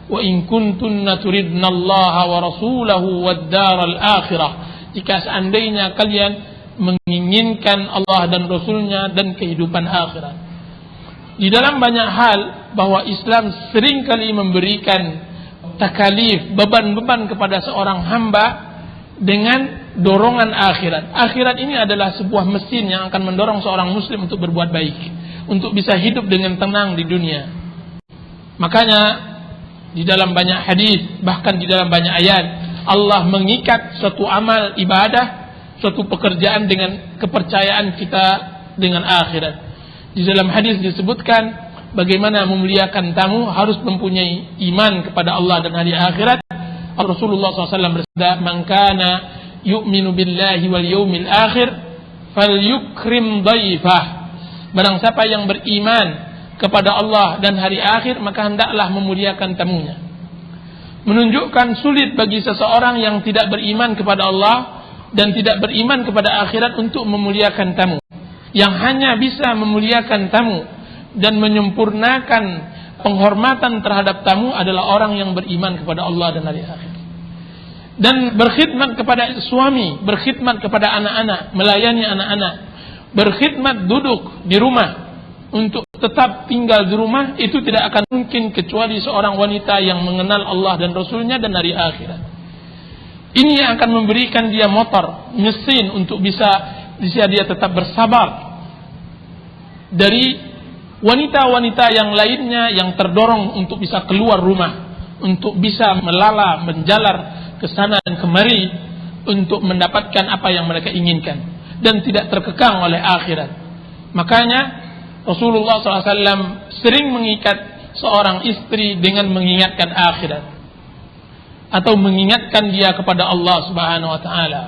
Speaker 1: "Wa in kuntunna turidnallaha wa rasulahu wad-daral akhirah." Jika seandainya kalian menginginkan Allah dan Rasulnya dan kehidupan akhirat. Di dalam banyak hal bahwa Islam seringkali memberikan takalif, beban-beban kepada seorang hamba dengan dorongan akhirat. Akhirat ini adalah sebuah mesin yang akan mendorong seorang muslim untuk berbuat baik, untuk bisa hidup dengan tenang di dunia. Makanya di dalam banyak hadis, bahkan di dalam banyak ayat, Allah mengikat suatu amal ibadah, suatu pekerjaan dengan kepercayaan kita dengan akhirat. Di dalam hadis disebutkan bagaimana memuliakan tamu harus mempunyai iman kepada Allah dan hari akhirat. Rasulullah SAW bersabda, "Man kana yu'minu billahi wal yawmil akhir falyukrim dhaifah." Barang siapa yang beriman kepada Allah dan hari akhir, maka hendaklah memuliakan tamunya. Menunjukkan sulit bagi seseorang yang tidak beriman kepada Allah dan tidak beriman kepada akhirat untuk memuliakan tamu. Yang hanya bisa memuliakan tamu dan menyempurnakan penghormatan terhadap tamu adalah orang yang beriman kepada Allah dan hari akhir. Dan berkhidmat kepada suami, berkhidmat kepada anak-anak, melayani anak-anak, berkhidmat duduk di rumah untuk tetap tinggal di rumah, itu tidak akan mungkin kecuali seorang wanita yang mengenal Allah dan Rasulnya dan hari akhirat. Ini yang akan memberikan dia motor, mesin untuk bisa dia tetap bersabar dari wanita-wanita yang lainnya yang terdorong untuk bisa keluar rumah, untuk bisa melala, menjalar ke sana dan kemari untuk mendapatkan apa yang mereka inginkan dan tidak terkekang oleh akhirat. Makanya Rasulullah SAW sering mengikat seorang istri dengan mengingatkan akhirat atau mengingatkan dia kepada Allah Subhanahu wa taala.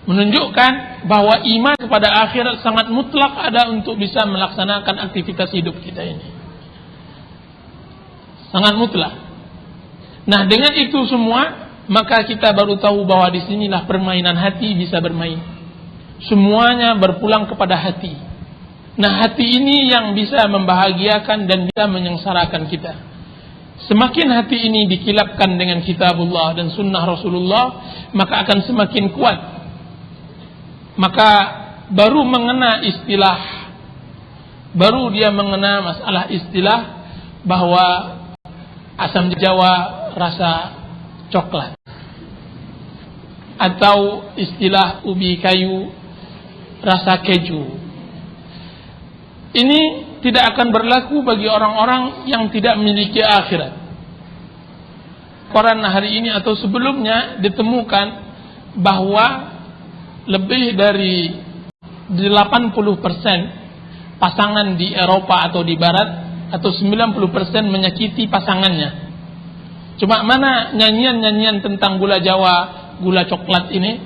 Speaker 1: Menunjukkan bahwa iman kepada akhirat sangat mutlak ada untuk bisa melaksanakan aktivitas hidup kita ini. Sangat mutlak. Nah, dengan itu semua, maka kita baru tahu bahwa di sinilah permainan hati bisa bermain. Semuanya berpulang kepada hati. Nah, hati ini yang bisa membahagiakan dan bisa menyengsarakan kita. Semakin hati ini dikilapkan dengan kitabullah dan sunnah Rasulullah, maka akan semakin kuat. Maka baru mengena istilah, baru dia mengena masalah istilah bahwa asam Jawa rasa coklat, atau istilah ubi kayu rasa keju. Ini tidak akan berlaku bagi orang-orang yang tidak memiliki akhirat. Koran hari ini atau sebelumnya ditemukan bahwa lebih dari 80% pasangan di Eropa atau di Barat atau 90% menyakiti pasangannya. Cuma mana nyanyian-nyanyian tentang gula Jawa, gula coklat ini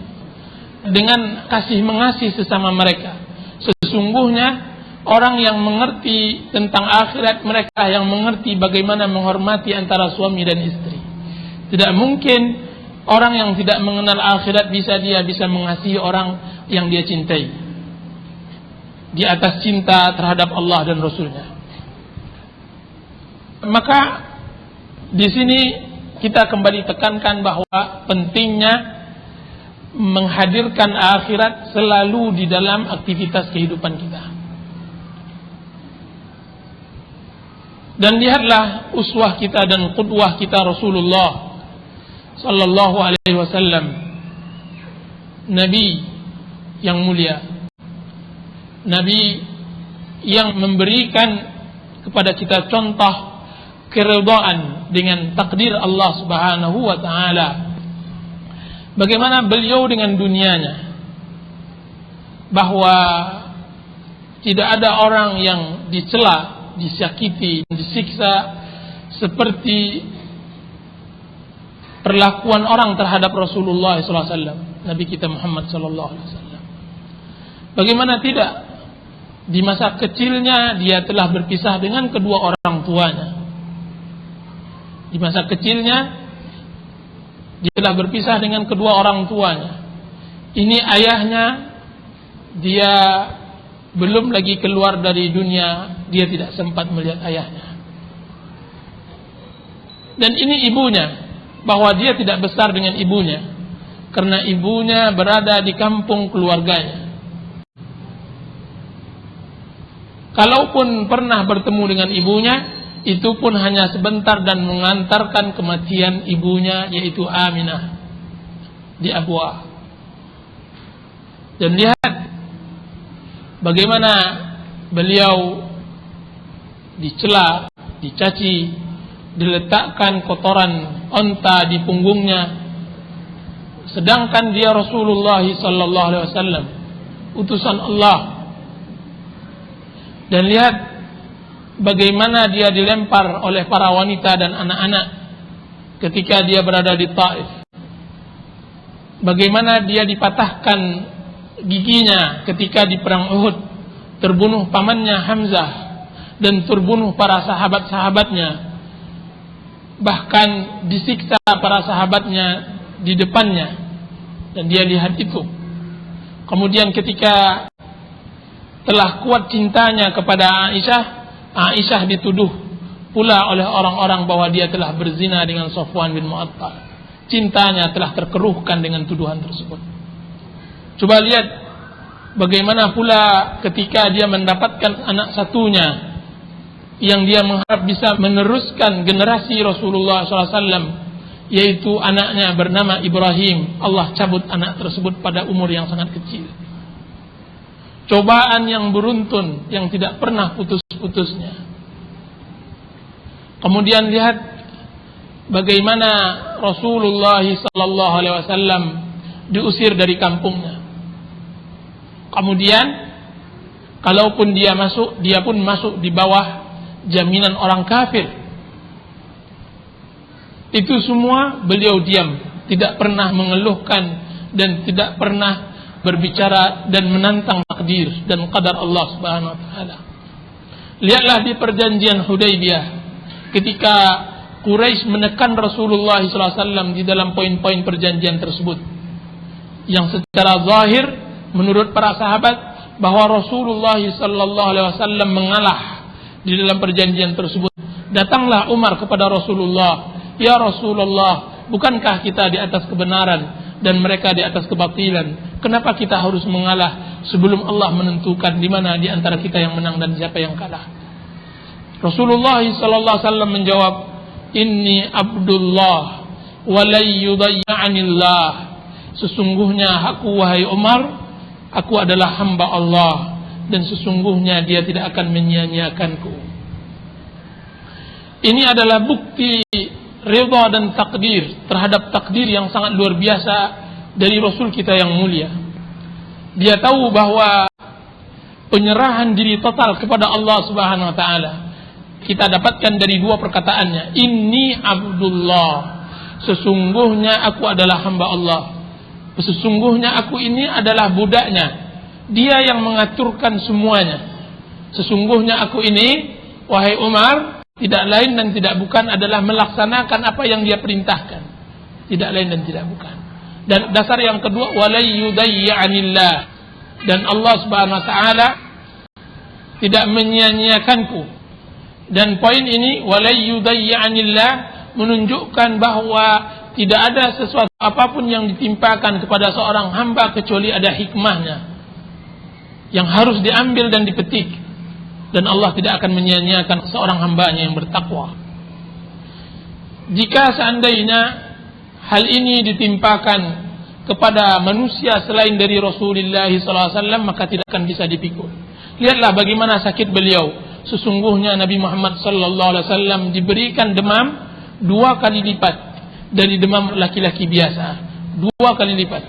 Speaker 1: dengan kasih mengasih sesama mereka. Sesungguhnya orang yang mengerti tentang akhirat, mereka yang mengerti bagaimana menghormati antara suami dan istri. Tidak mungkin orang yang tidak mengenal akhirat bisa mengasihi orang yang dia cintai di atas cinta terhadap Allah dan Rasulnya. Maka di sini kita kembali tekankan bahwa pentingnya menghadirkan akhirat selalu di dalam aktivitas kehidupan kita. Dan lihatlah uswah kita dan qudwah kita Rasulullah sallallahu alaihi wasallam, Nabi yang mulia. Nabi yang memberikan kepada kita contoh keridhaan dengan takdir Allah Subhanahu wa taala. Bagaimana beliau dengan dunianya, bahwa tidak ada orang yang dicela, disakiti, disiksa seperti perlakuan orang terhadap Rasulullah SAW, Nabi kita Muhammad SAW. Bagaimana tidak, di masa kecilnya dia telah berpisah dengan kedua orang tuanya. Di masa kecilnya dia telah berpisah dengan kedua orang tuanya. Ini ayahnya, dia belum lagi keluar dari dunia, dia tidak sempat melihat ayahnya. Dan ini ibunya, bahwa dia tidak besar dengan ibunya, karena ibunya berada di kampung keluarganya. Kalaupun pernah bertemu dengan ibunya, itu pun hanya sebentar dan mengantarkan kematian ibunya, yaitu Aminah di Abwa. Dan lihat bagaimana beliau dicela, dicaci, diletakkan kotoran onta di punggungnya, sedangkan dia Rasulullah sallallahu alaihi wasallam, utusan Allah. Dan lihat bagaimana dia dilempar oleh para wanita dan anak-anak ketika dia berada di Taif. Bagaimana dia dipatahkan giginya ketika di perang Uhud, terbunuh pamannya Hamzah dan terbunuh para sahabat-sahabatnya, bahkan disiksa para sahabatnya di depannya, dan dia lihat itu. Kemudian ketika telah kuat cintanya kepada Aisyah dituduh pula oleh orang-orang bahwa dia telah berzina dengan Safwan bin Mu'attal. Cintanya telah terkeruhkan dengan tuduhan tersebut. Coba lihat bagaimana pula ketika dia mendapatkan anak satunya yang dia mengharap bisa meneruskan generasi Rasulullah SAW, yaitu anaknya bernama Ibrahim. Allah cabut anak tersebut pada umur yang sangat kecil. Cobaan yang beruntun yang tidak pernah putus-putusnya. Kemudian lihat bagaimana Rasulullah SAW diusir dari kampungnya. Kemudian kalaupun dia masuk, dia pun masuk di bawah jaminan orang kafir. Itu semua beliau diam, tidak pernah mengeluhkan dan tidak pernah berbicara dan menantang takdir dan qadar Allah Subhanahu wa taala. Lihatlah di perjanjian Hudaybiyah ketika Quraisy menekan Rasulullah SAW di dalam poin-poin perjanjian tersebut, yang secara zahir menurut para sahabat bahwa Rasulullah SAW mengalah di dalam perjanjian tersebut. Datanglah Umar kepada Rasulullah, "Ya Rasulullah, bukankah kita di atas kebenaran dan mereka di atas kebatilan? Kenapa kita harus mengalah sebelum Allah menentukan di mana di antara kita yang menang dan siapa yang kalah?" Rasulullah SAW menjawab, "Inni Abdullah wa la yudayya'anillah." Sesungguhnya aku, wahai Umar, aku adalah hamba Allah, dan sesungguhnya dia tidak akan menyia-nyiakanku. Ini adalah bukti ridha dan takdir terhadap takdir yang sangat luar biasa dari Rasul kita yang mulia. Dia tahu bahwa penyerahan diri total kepada Allah Subhanahu wa taala kita dapatkan dari dua perkataannya, "Inni Abdullah." Sesungguhnya aku adalah hamba Allah. Sesungguhnya aku ini adalah budaknya. Dia yang mengaturkan semuanya. Sesungguhnya aku ini, wahai Umar, tidak lain dan tidak bukan adalah melaksanakan apa yang dia perintahkan. Tidak lain dan tidak bukan. Dan dasar yang kedua, walay yudayya'anillah. Dan Allah Subhanahu wa taala tidak menyia-nyiakanku. Dan poin ini, walay yudayya'anillah, menunjukkan bahwa tidak ada sesuatu apapun yang ditimpakan kepada seorang hamba kecuali ada hikmahnya yang harus diambil dan dipetik. Dan Allah tidak akan menyia-nyiakan seorang hambanya yang bertakwa. Jika seandainya hal ini ditimpakan kepada manusia selain dari Rasulullah SAW, maka tidak akan bisa dipikul. Lihatlah bagaimana sakit beliau. Sesungguhnya Nabi Muhammad sallallahu alaihi wasallam diberikan demam 2 kali lipat dari demam laki-laki biasa. 2 kali lipat.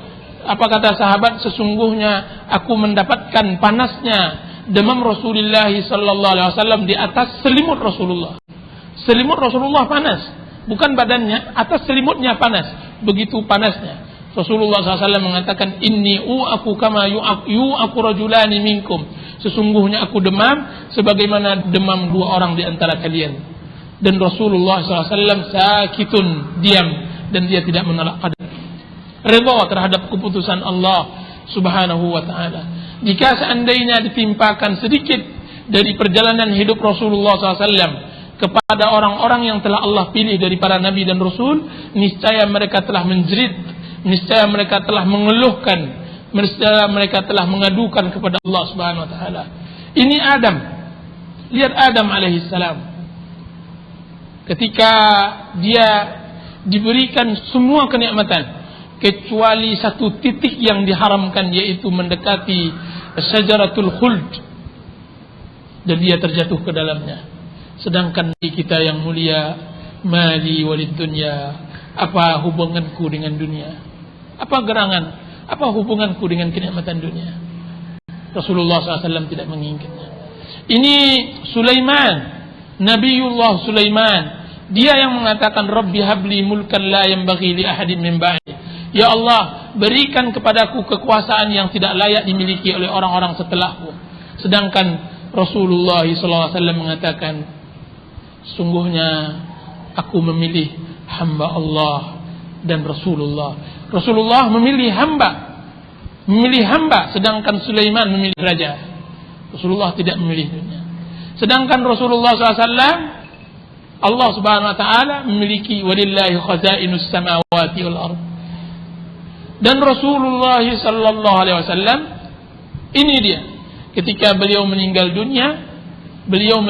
Speaker 1: Apa kata sahabat? Sesungguhnya aku mendapatkan panasnya demam Rasulullah sallallahu alaihi wasallam di atas selimut Rasulullah. Selimut Rasulullah panas, bukan badannya, atas selimutnya panas. Begitu panasnya. Rasulullah SAW mengatakan, Inni u'aku kama yu'aku rajulani minkum. Sesungguhnya aku demam sebagaimana demam 2 orang di antara kalian. Dan Rasulullah SAW sakitun, diam, dan dia tidak menolak qadar. Redha terhadap keputusan Allah Subhanahu wa ta'ala. Jika seandainya ditimpakan sedikit dari perjalanan hidup Rasulullah SAW kepada orang-orang yang telah Allah pilih dari para nabi dan rasul, niscaya mereka telah menjerit, niscaya mereka telah mengeluhkan, niscaya mereka telah mengadukan kepada Allah Subhanahu wa taala. Ini Adam. Lihat Adam alaihi salam. Ketika dia diberikan semua kenikmatan kecuali satu titik yang diharamkan, yaitu mendekati syajaratul khuld, dan dia terjatuh ke dalamnya. Sedangkan kita yang mulia, mali walid dunya, apa hubunganku dengan dunia? Apa gerangan? Apa hubunganku dengan kenikmatan dunia? Rasulullah SAW tidak menginginkannya. Ini Sulaiman, Nabiullah Sulaiman. Dia yang mengatakan, Rabbi habli mulkan la yanbaghi li ahadin min ba'di. Ya Allah, berikan kepadaku kekuasaan yang tidak layak dimiliki oleh orang-orang setelahku. Sedangkan Rasulullah SAW mengatakan, sungguhnya aku memilih hamba Allah dan Rasulullah. Rasulullah memilih hamba, sedangkan Sulaiman memilih raja. Rasulullah tidak memilih dunia. Sedangkan Rasulullah SAW, Allah Subhanahu wa taala memiliki walillahi khazainus samawati wal ardh. Dan Rasulullah sallallahu alaihi wasallam, ini dia, ketika beliau meninggal dunia, beliau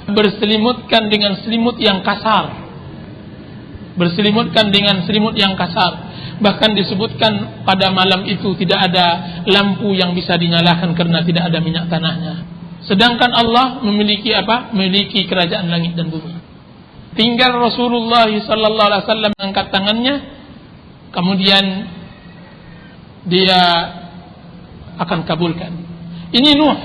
Speaker 1: berselimutkan dengan selimut yang kasar. Bahkan disebutkan pada malam itu tidak ada lampu yang bisa dinyalakan karena tidak ada minyak tanahnya. Sedangkan Allah memiliki apa? Memiliki kerajaan langit dan bumi. Tinggal Rasulullah sallallahu alaihi wasallam mengangkat tangannya, kemudian dia akan kabulkan. Ini Nuh.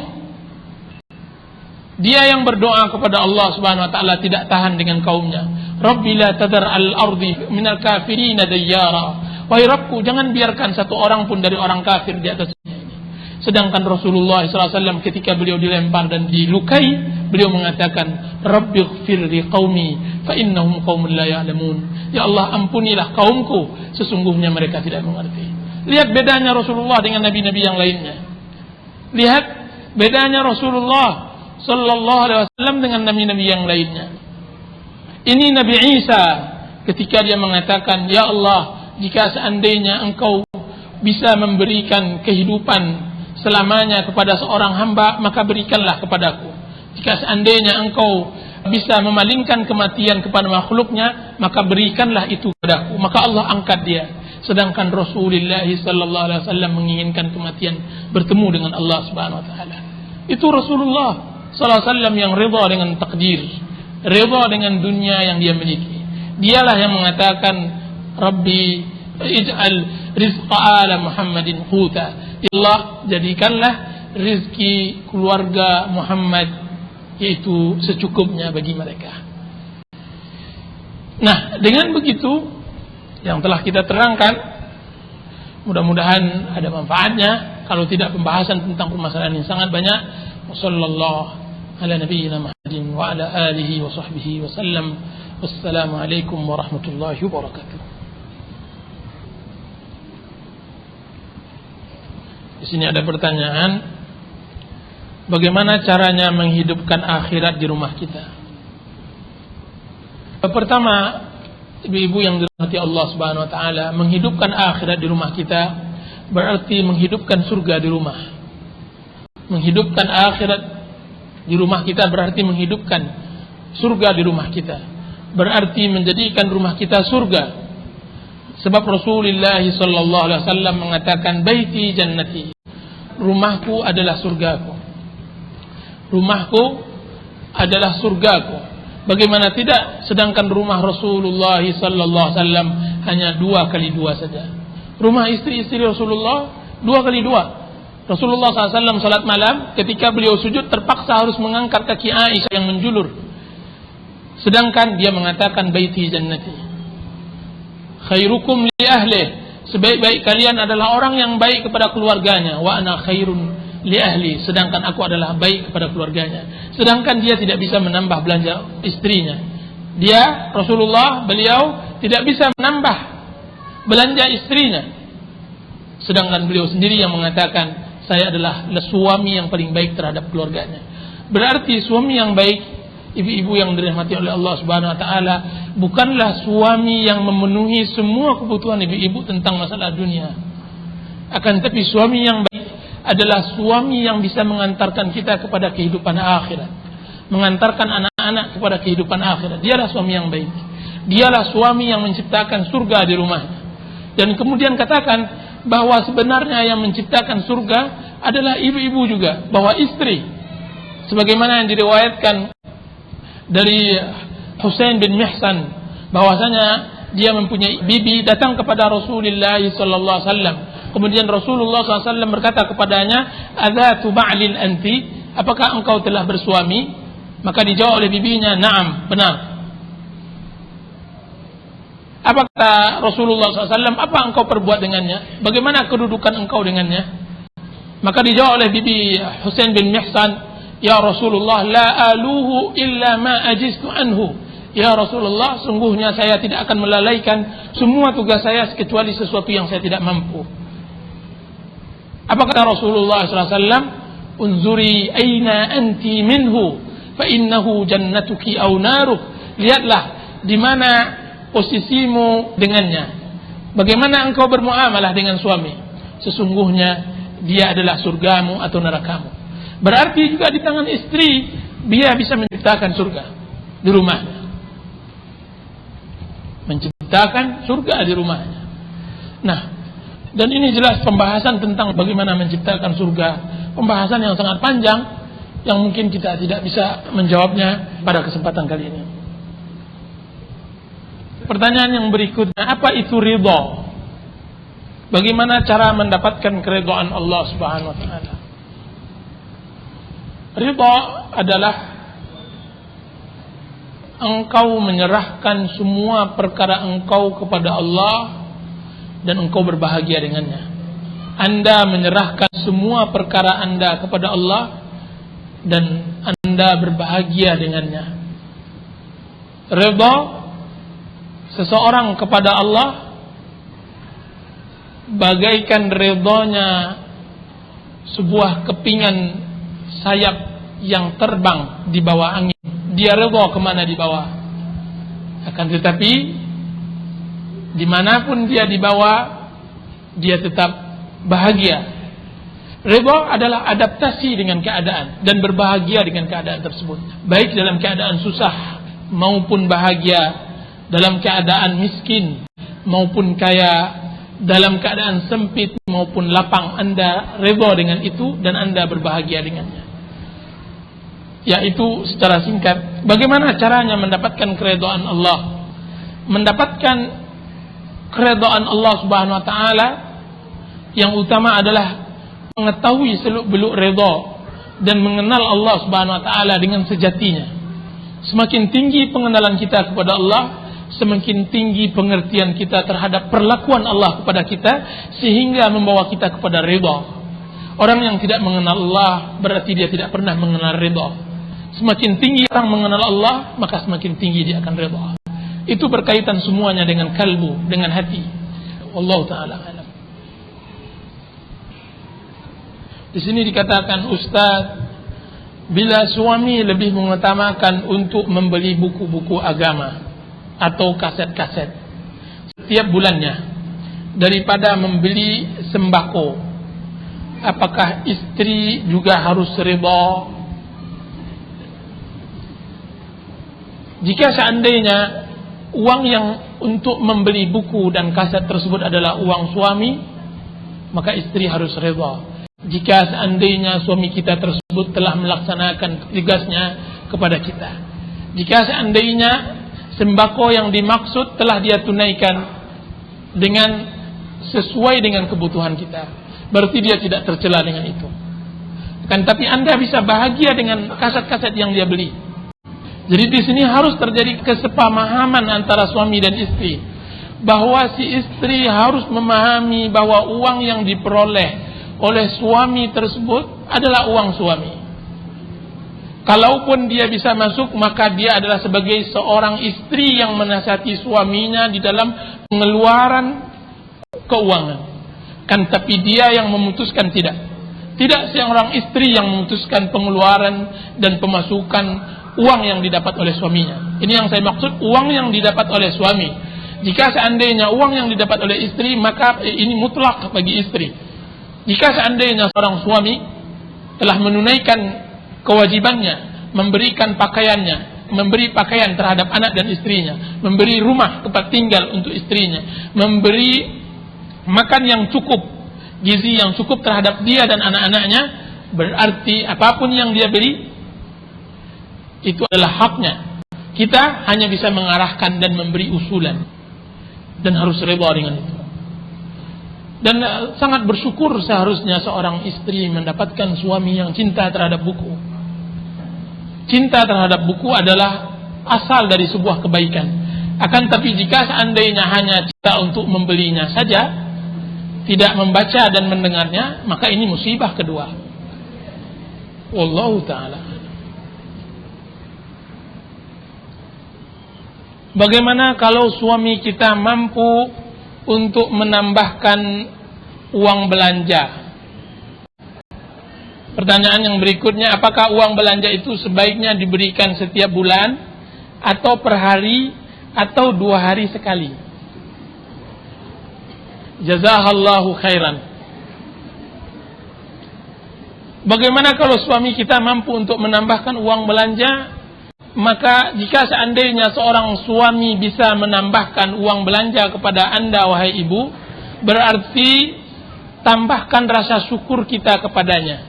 Speaker 1: Dia yang berdoa kepada Allah Subhanahu wa taala tidak tahan dengan kaumnya. Rabbi la tadar al-ardi minal kafirina dayyara. Wahai Rabbku, jangan biarkan satu orang pun dari orang kafir di atas dunia ini. Sedangkan Rasulullah SAW ketika beliau dilempar dan dilukai, beliau mengatakan, Rabbighfir li qaumi fa innahum qaumun la ya'lamun. Ya Allah, ampunilah kaumku, sesungguhnya mereka tidak mengerti. Lihat bedanya Rasulullah dengan nabi-nabi yang lainnya. Lihat bedanya Rasulullah sallallahu alaihi wasallam dengan nabi-nabi yang lainnya. Ini Nabi Isa ketika dia mengatakan, Ya Allah, jika seandainya engkau bisa memberikan kehidupan selamanya kepada seorang hamba, maka berikanlah kepadaku. Jika seandainya engkau bisa memalingkan kematian kepada makhluknya, maka berikanlah itu kepadaku. Maka Allah angkat dia. Sedangkan Rasulullah sallallahu alaihi wasallam menginginkan kematian, bertemu dengan Allah Subhanahu wa taala. Itu Rasulullah sallallahu alaihi wasallam yang rida dengan takdir, rida dengan dunia yang dia miliki. Dialah yang mengatakan, Rabbi ij'al rizqa ala Muhammadin quta. Ya Allah, jadikanlah rizki keluarga Muhammad yaitu secukupnya bagi mereka. Nah, dengan begitu yang telah kita terangkan, mudah-mudahan ada manfaatnya. Kalau tidak, pembahasan tentang permasalahan yang sangat banyak. Wassallallahu ala nabiyyina Muhammadin wa ala alihi wa sahbihi wa sallam. Wassalamualaikum warahmatullahi wabarakatuh. Di sini ada pertanyaan, bagaimana caranya menghidupkan akhirat di rumah kita? Pertama, ibu-ibu yang dirahmati Allah Subhanahu wa taala, menghidupkan akhirat di rumah kita berarti menghidupkan surga di rumah. Menghidupkan akhirat di rumah kita berarti menghidupkan surga di rumah kita. Berarti menjadikan rumah kita surga. Sebab Rasulullah sallallahu alaihi wasallam mengatakan, baiti jannati rumahku adalah surgaku. Rumahku adalah surgaku. Bagaimana tidak, sedangkan rumah Rasulullah sallallahu alaihi wasallam hanya 2x2 saja. Rumah istri-istri Rasulullah 2x2. Rasulullah SAW salat malam, ketika beliau sujud terpaksa harus mengangkat kaki Aisyah yang menjulur. Sedangkan dia mengatakan baiti jannati. Khairukum li ahli. Sebaik-baik kalian adalah orang yang baik kepada keluarganya. Wa ana khairun li ahli. Sedangkan aku adalah baik kepada keluarganya. Sedangkan dia tidak bisa menambah belanja istrinya. Dia, Rasulullah, beliau tidak bisa menambah belanja istrinya. Sedangkan beliau sendiri yang mengatakan, saya adalah suami yang paling baik terhadap keluarganya. Berarti suami yang baik, ibu-ibu yang dirahmati oleh Allah Subhanahu wa taala, bukanlah suami yang memenuhi semua kebutuhan ibu-ibu tentang masalah dunia. Akan tetapi suami yang baik adalah suami yang bisa mengantarkan kita kepada kehidupan akhirat, mengantarkan anak-anak kepada kehidupan akhirat. Dialah suami yang baik. Dialah suami yang menciptakan surga di rumahnya. Dan kemudian katakan bahwa sebenarnya yang menciptakan surga adalah ibu-ibu juga, bahwa istri, sebagaimana yang diriwayatkan dari Husain bin Mihsan, bahwasanya dia mempunyai bibi datang kepada Rasulullah sallallahu alaihi wasallam. Kemudian Rasulullah sallallahu alaihi wasallam berkata kepadanya, "Adzatu ba'lin anti?" Apakah engkau telah bersuami? Maka dijawab oleh bibinya, "Na'am, benar." Apa kata Rasulullah SAW? Apa engkau perbuat dengannya? Bagaimana kedudukan engkau dengannya? Maka dijawab oleh bibi Husain bin Mihsan, "Ya Rasulullah, la aluhu illa ma ajistu anhu." Ya Rasulullah, sungguhnya saya tidak akan melalaikan semua tugas saya kecuali sesuatu yang saya tidak mampu. Apa kata Rasulullah SAW? "Unzuri aina anti minhu, fa innahu jannatuki aw naruh." Lihatlah di mana posisimu dengannya. Bagaimana engkau bermuamalah dengan suami? Sesungguhnya dia adalah surgamu atau nerakamu. Berarti juga di tangan istri dia bisa menciptakan surga di rumahnya. Menciptakan surga di rumahnya. Nah, dan ini jelas pembahasan tentang bagaimana menciptakan surga. Pembahasan yang sangat panjang yang mungkin kita tidak bisa menjawabnya pada kesempatan kali ini. Pertanyaan yang berikutnya, apa itu ridha? Bagaimana cara mendapatkan keridhaan Allah Subhanahu wa taala? Ridha adalah engkau menyerahkan semua perkara engkau kepada Allah dan engkau berbahagia dengannya. Anda menyerahkan semua perkara Anda kepada Allah dan Anda berbahagia dengannya. Ridha seseorang kepada Allah bagaikan ridhonya sebuah kepingan sayap yang terbang di bawah angin. Dia ridho kemana dibawa. Akan tetapi dimanapun dia dibawa, dia tetap bahagia. Ridho adalah adaptasi dengan keadaan dan berbahagia dengan keadaan tersebut, baik dalam keadaan susah maupun bahagia, dalam keadaan miskin maupun kaya, dalam keadaan sempit maupun lapang. Anda ridha dengan itu dan Anda berbahagia dengannya. Yaitu secara singkat, bagaimana caranya mendapatkan keridhaan Allah? Mendapatkan keridhaan Allah Subhanahu wa taala yang utama adalah mengetahui seluk-beluk ridha dan mengenal Allah Subhanahu wa taala dengan sejatinya. Semakin tinggi pengenalan kita kepada Allah, semakin tinggi pengertian kita terhadap perlakuan Allah kepada kita, sehingga membawa kita kepada ridha. Orang yang tidak mengenal Allah berarti dia tidak pernah mengenal ridha. Semakin tinggi orang mengenal Allah, maka semakin tinggi dia akan ridha. Itu berkaitan semuanya dengan kalbu, dengan hati. Wallahu taala alam. Di sini dikatakan, Ustaz, bila suami lebih mengutamakan untuk membeli buku-buku agama atau kaset-kaset setiap bulannya daripada membeli sembako, apakah istri juga harus ridha? Jika seandainya uang yang untuk membeli buku dan kaset tersebut adalah uang suami, maka istri harus ridha. jika seandainya suami kita tersebut telah melaksanakan tugasnya kepada kita. Jika seandainya sembako yang dimaksud telah dia tunaikan dengan sesuai dengan kebutuhan kita, berarti dia tidak tercela dengan itu. Kan tapi Anda bisa bahagia dengan kaset-kaset yang dia beli. Jadi di sini harus terjadi kesepahaman antara suami dan istri, bahwa si istri harus memahami bahwa uang yang diperoleh oleh suami tersebut adalah uang suami. Kalaupun dia bisa masuk, maka dia adalah sebagai seorang istri yang menasihati suaminya di dalam pengeluaran keuangan. Kan tapi dia yang memutuskan, tidak. Tidak seorang istri yang memutuskan pengeluaran dan pemasukan uang yang didapat oleh suaminya. Ini yang saya maksud, uang yang didapat oleh suami. Jika seandainya uang yang didapat oleh istri, maka ini mutlak bagi istri. Jika seandainya seorang suami telah menunaikan kewajibannya, memberikan pakaiannya, memberi pakaian terhadap anak dan istrinya, memberi rumah tempat tinggal untuk istrinya, memberi makan yang cukup, gizi yang cukup terhadap dia dan anak-anaknya, berarti apapun yang dia beri itu adalah haknya. Kita hanya bisa mengarahkan dan memberi usulan, dan harus rela dengan itu. Dan sangat bersyukur seharusnya seorang istri mendapatkan suami yang cinta terhadap buku. Cinta terhadap buku adalah asal dari sebuah kebaikan. Akan tapi jika seandainya hanya cinta untuk membelinya saja, tidak membaca dan mendengarnya, maka ini musibah kedua. Wallahu ta'ala. Bagaimana kalau suami kita mampu untuk menambahkan uang belanja? Pertanyaan yang berikutnya, apakah uang belanja itu sebaiknya diberikan setiap bulan, atau per hari, atau 2 hari sekali? Jazakallahu khairan. Bagaimana kalau suami kita mampu untuk menambahkan uang belanja? Maka jika seandainya seorang suami bisa menambahkan uang belanja kepada Anda, wahai ibu, berarti tambahkan rasa syukur kita kepadanya.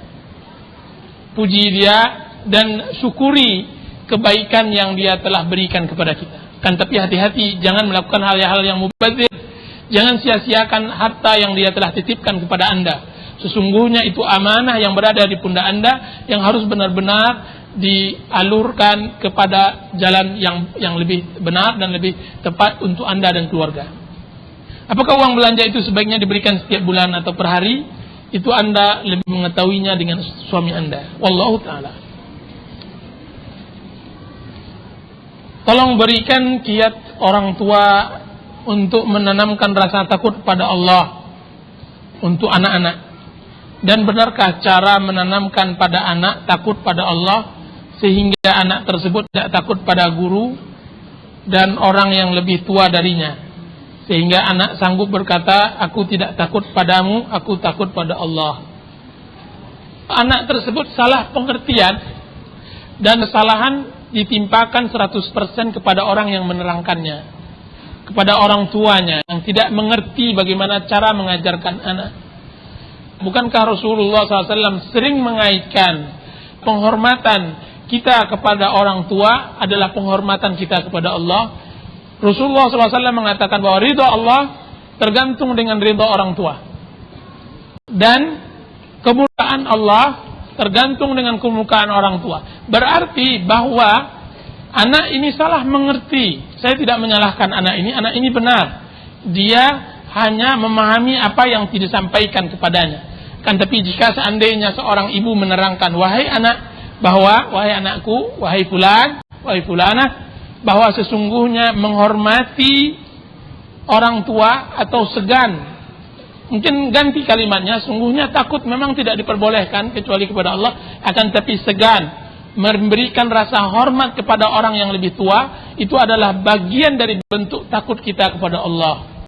Speaker 1: Puji dia dan syukuri kebaikan yang dia telah berikan kepada kita. Kan tapi hati-hati, jangan melakukan hal-hal yang mubazir. Jangan sia-siakan harta yang dia telah titipkan kepada Anda. Sesungguhnya itu amanah yang berada di pundak Anda, yang harus benar-benar dialurkan kepada jalan yang lebih benar dan lebih tepat untuk Anda dan keluarga. Apakah uang belanja itu sebaiknya diberikan setiap bulan atau per hari? Itu Anda lebih mengetahuinya dengan suami Anda. Wallahu ta'ala. Tolong berikan kiat orang tua untuk menanamkan rasa takut pada Allah untuk anak-anak. Dan benarkah cara menanamkan pada anak takut pada Allah sehingga anak tersebut tidak takut pada guru dan orang yang lebih tua darinya, sehingga anak sanggup berkata, aku tidak takut padamu, aku takut pada Allah? Anak tersebut salah pengertian, dan kesalahan ditimpakan 100% kepada orang yang menerangkannya, kepada orang tuanya yang tidak mengerti bagaimana cara mengajarkan anak. Bukankah Rasulullah SAW sering mengaitkan penghormatan kita kepada orang tua adalah penghormatan kita kepada Allah? Rasulullah SAW mengatakan bahwa ridha Allah tergantung dengan ridha orang tua, dan kemurkaan Allah tergantung dengan kemurkaan orang tua. Berarti bahwa anak ini salah mengerti. Saya tidak menyalahkan anak ini benar. Dia hanya memahami apa yang tidak disampaikan kepadanya. Kan tapi jika seandainya seorang ibu menerangkan, wahai anak, bahwa wahai anakku, wahai fulan, wahai fulanah, bahwa sesungguhnya menghormati orang tua atau segan, mungkin ganti kalimatnya, sungguhnya takut memang tidak diperbolehkan kecuali kepada Allah, akan tapi segan, memberikan rasa hormat kepada orang yang lebih tua, itu adalah bagian dari bentuk takut kita kepada Allah.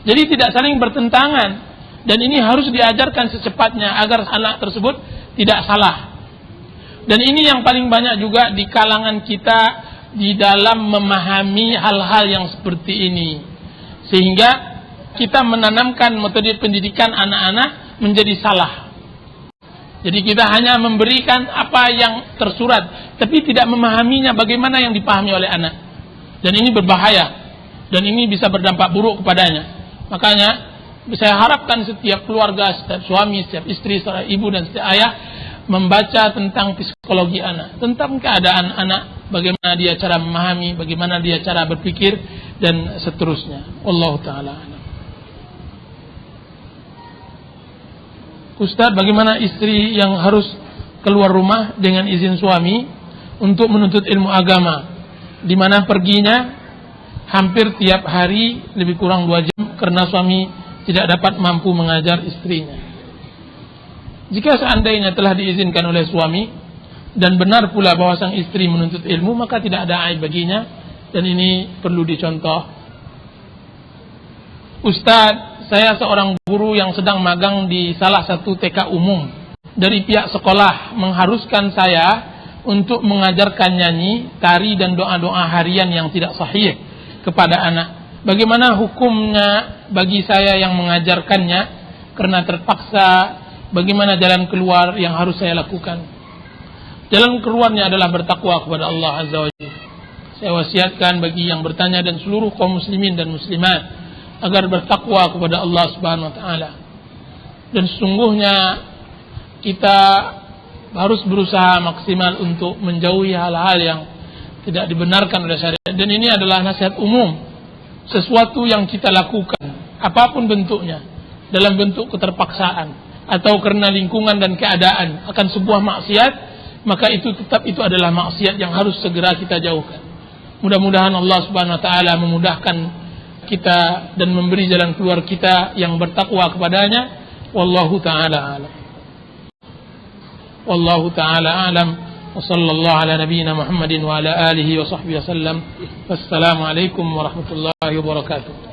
Speaker 1: Jadi tidak saling bertentangan, dan ini harus diajarkan secepatnya agar anak tersebut tidak salah. Dan ini yang paling banyak juga di kalangan kita di dalam memahami hal-hal yang seperti ini, sehingga kita menanamkan metode pendidikan anak-anak menjadi salah. Jadi kita hanya memberikan apa yang tersurat, tapi tidak memahaminya bagaimana yang dipahami oleh anak. Dan ini berbahaya, dan ini bisa berdampak buruk kepadanya. Makanya saya harapkan setiap keluarga, setiap suami, setiap istri, setiap ibu dan setiap ayah membaca tentang psikologi anak, tentang keadaan anak, bagaimana dia cara memahami, bagaimana dia cara berpikir, dan seterusnya. Wallahu ta'ala a'lam. Ustaz, bagaimana istri yang harus keluar rumah dengan izin suami untuk menuntut ilmu agama, di mana perginya hampir tiap hari lebih kurang 2 jam karena suami tidak dapat mampu mengajar istrinya? Jika seandainya telah diizinkan oleh suami dan benar pula bahwa sang istri menuntut ilmu, maka tidak ada aib baginya, dan ini perlu dicontoh. Ustaz, saya seorang guru yang sedang magang di salah satu TK umum. Dari pihak sekolah mengharuskan saya untuk mengajarkan nyanyi, tari dan doa-doa harian yang tidak sahih kepada anak. Bagaimana hukumnya bagi saya yang mengajarkannya? Karena terpaksa, bagaimana jalan keluar yang harus saya lakukan? Jalan keluarnya adalah bertakwa kepada Allah Azza wa Jalla. Saya wasiatkan bagi yang bertanya dan seluruh kaum muslimin dan muslimat agar bertakwa kepada Allah Subhanahu wa taala. Dan sesungguhnya kita harus berusaha maksimal untuk menjauhi hal-hal yang tidak dibenarkan oleh syariat. Dan ini adalah nasihat umum. Sesuatu yang kita lakukan, apapun bentuknya, dalam bentuk keterpaksaan atau karena lingkungan dan keadaan akan sebuah maksiat, maka itu adalah maksiat yang harus segera kita jauhkan. Mudah-mudahan Allah Subhanahu wa taala memudahkan kita dan memberi jalan keluar kita yang bertakwa kepadanya. Wallahu ta'ala alam. Wallahu ta'ala alam. Wa sallallahu ala nabiyyina Muhammadin wa ala alihi wa sahbihi wasallam. Wassalamu alaikum warahmatullahi wabarakatuh.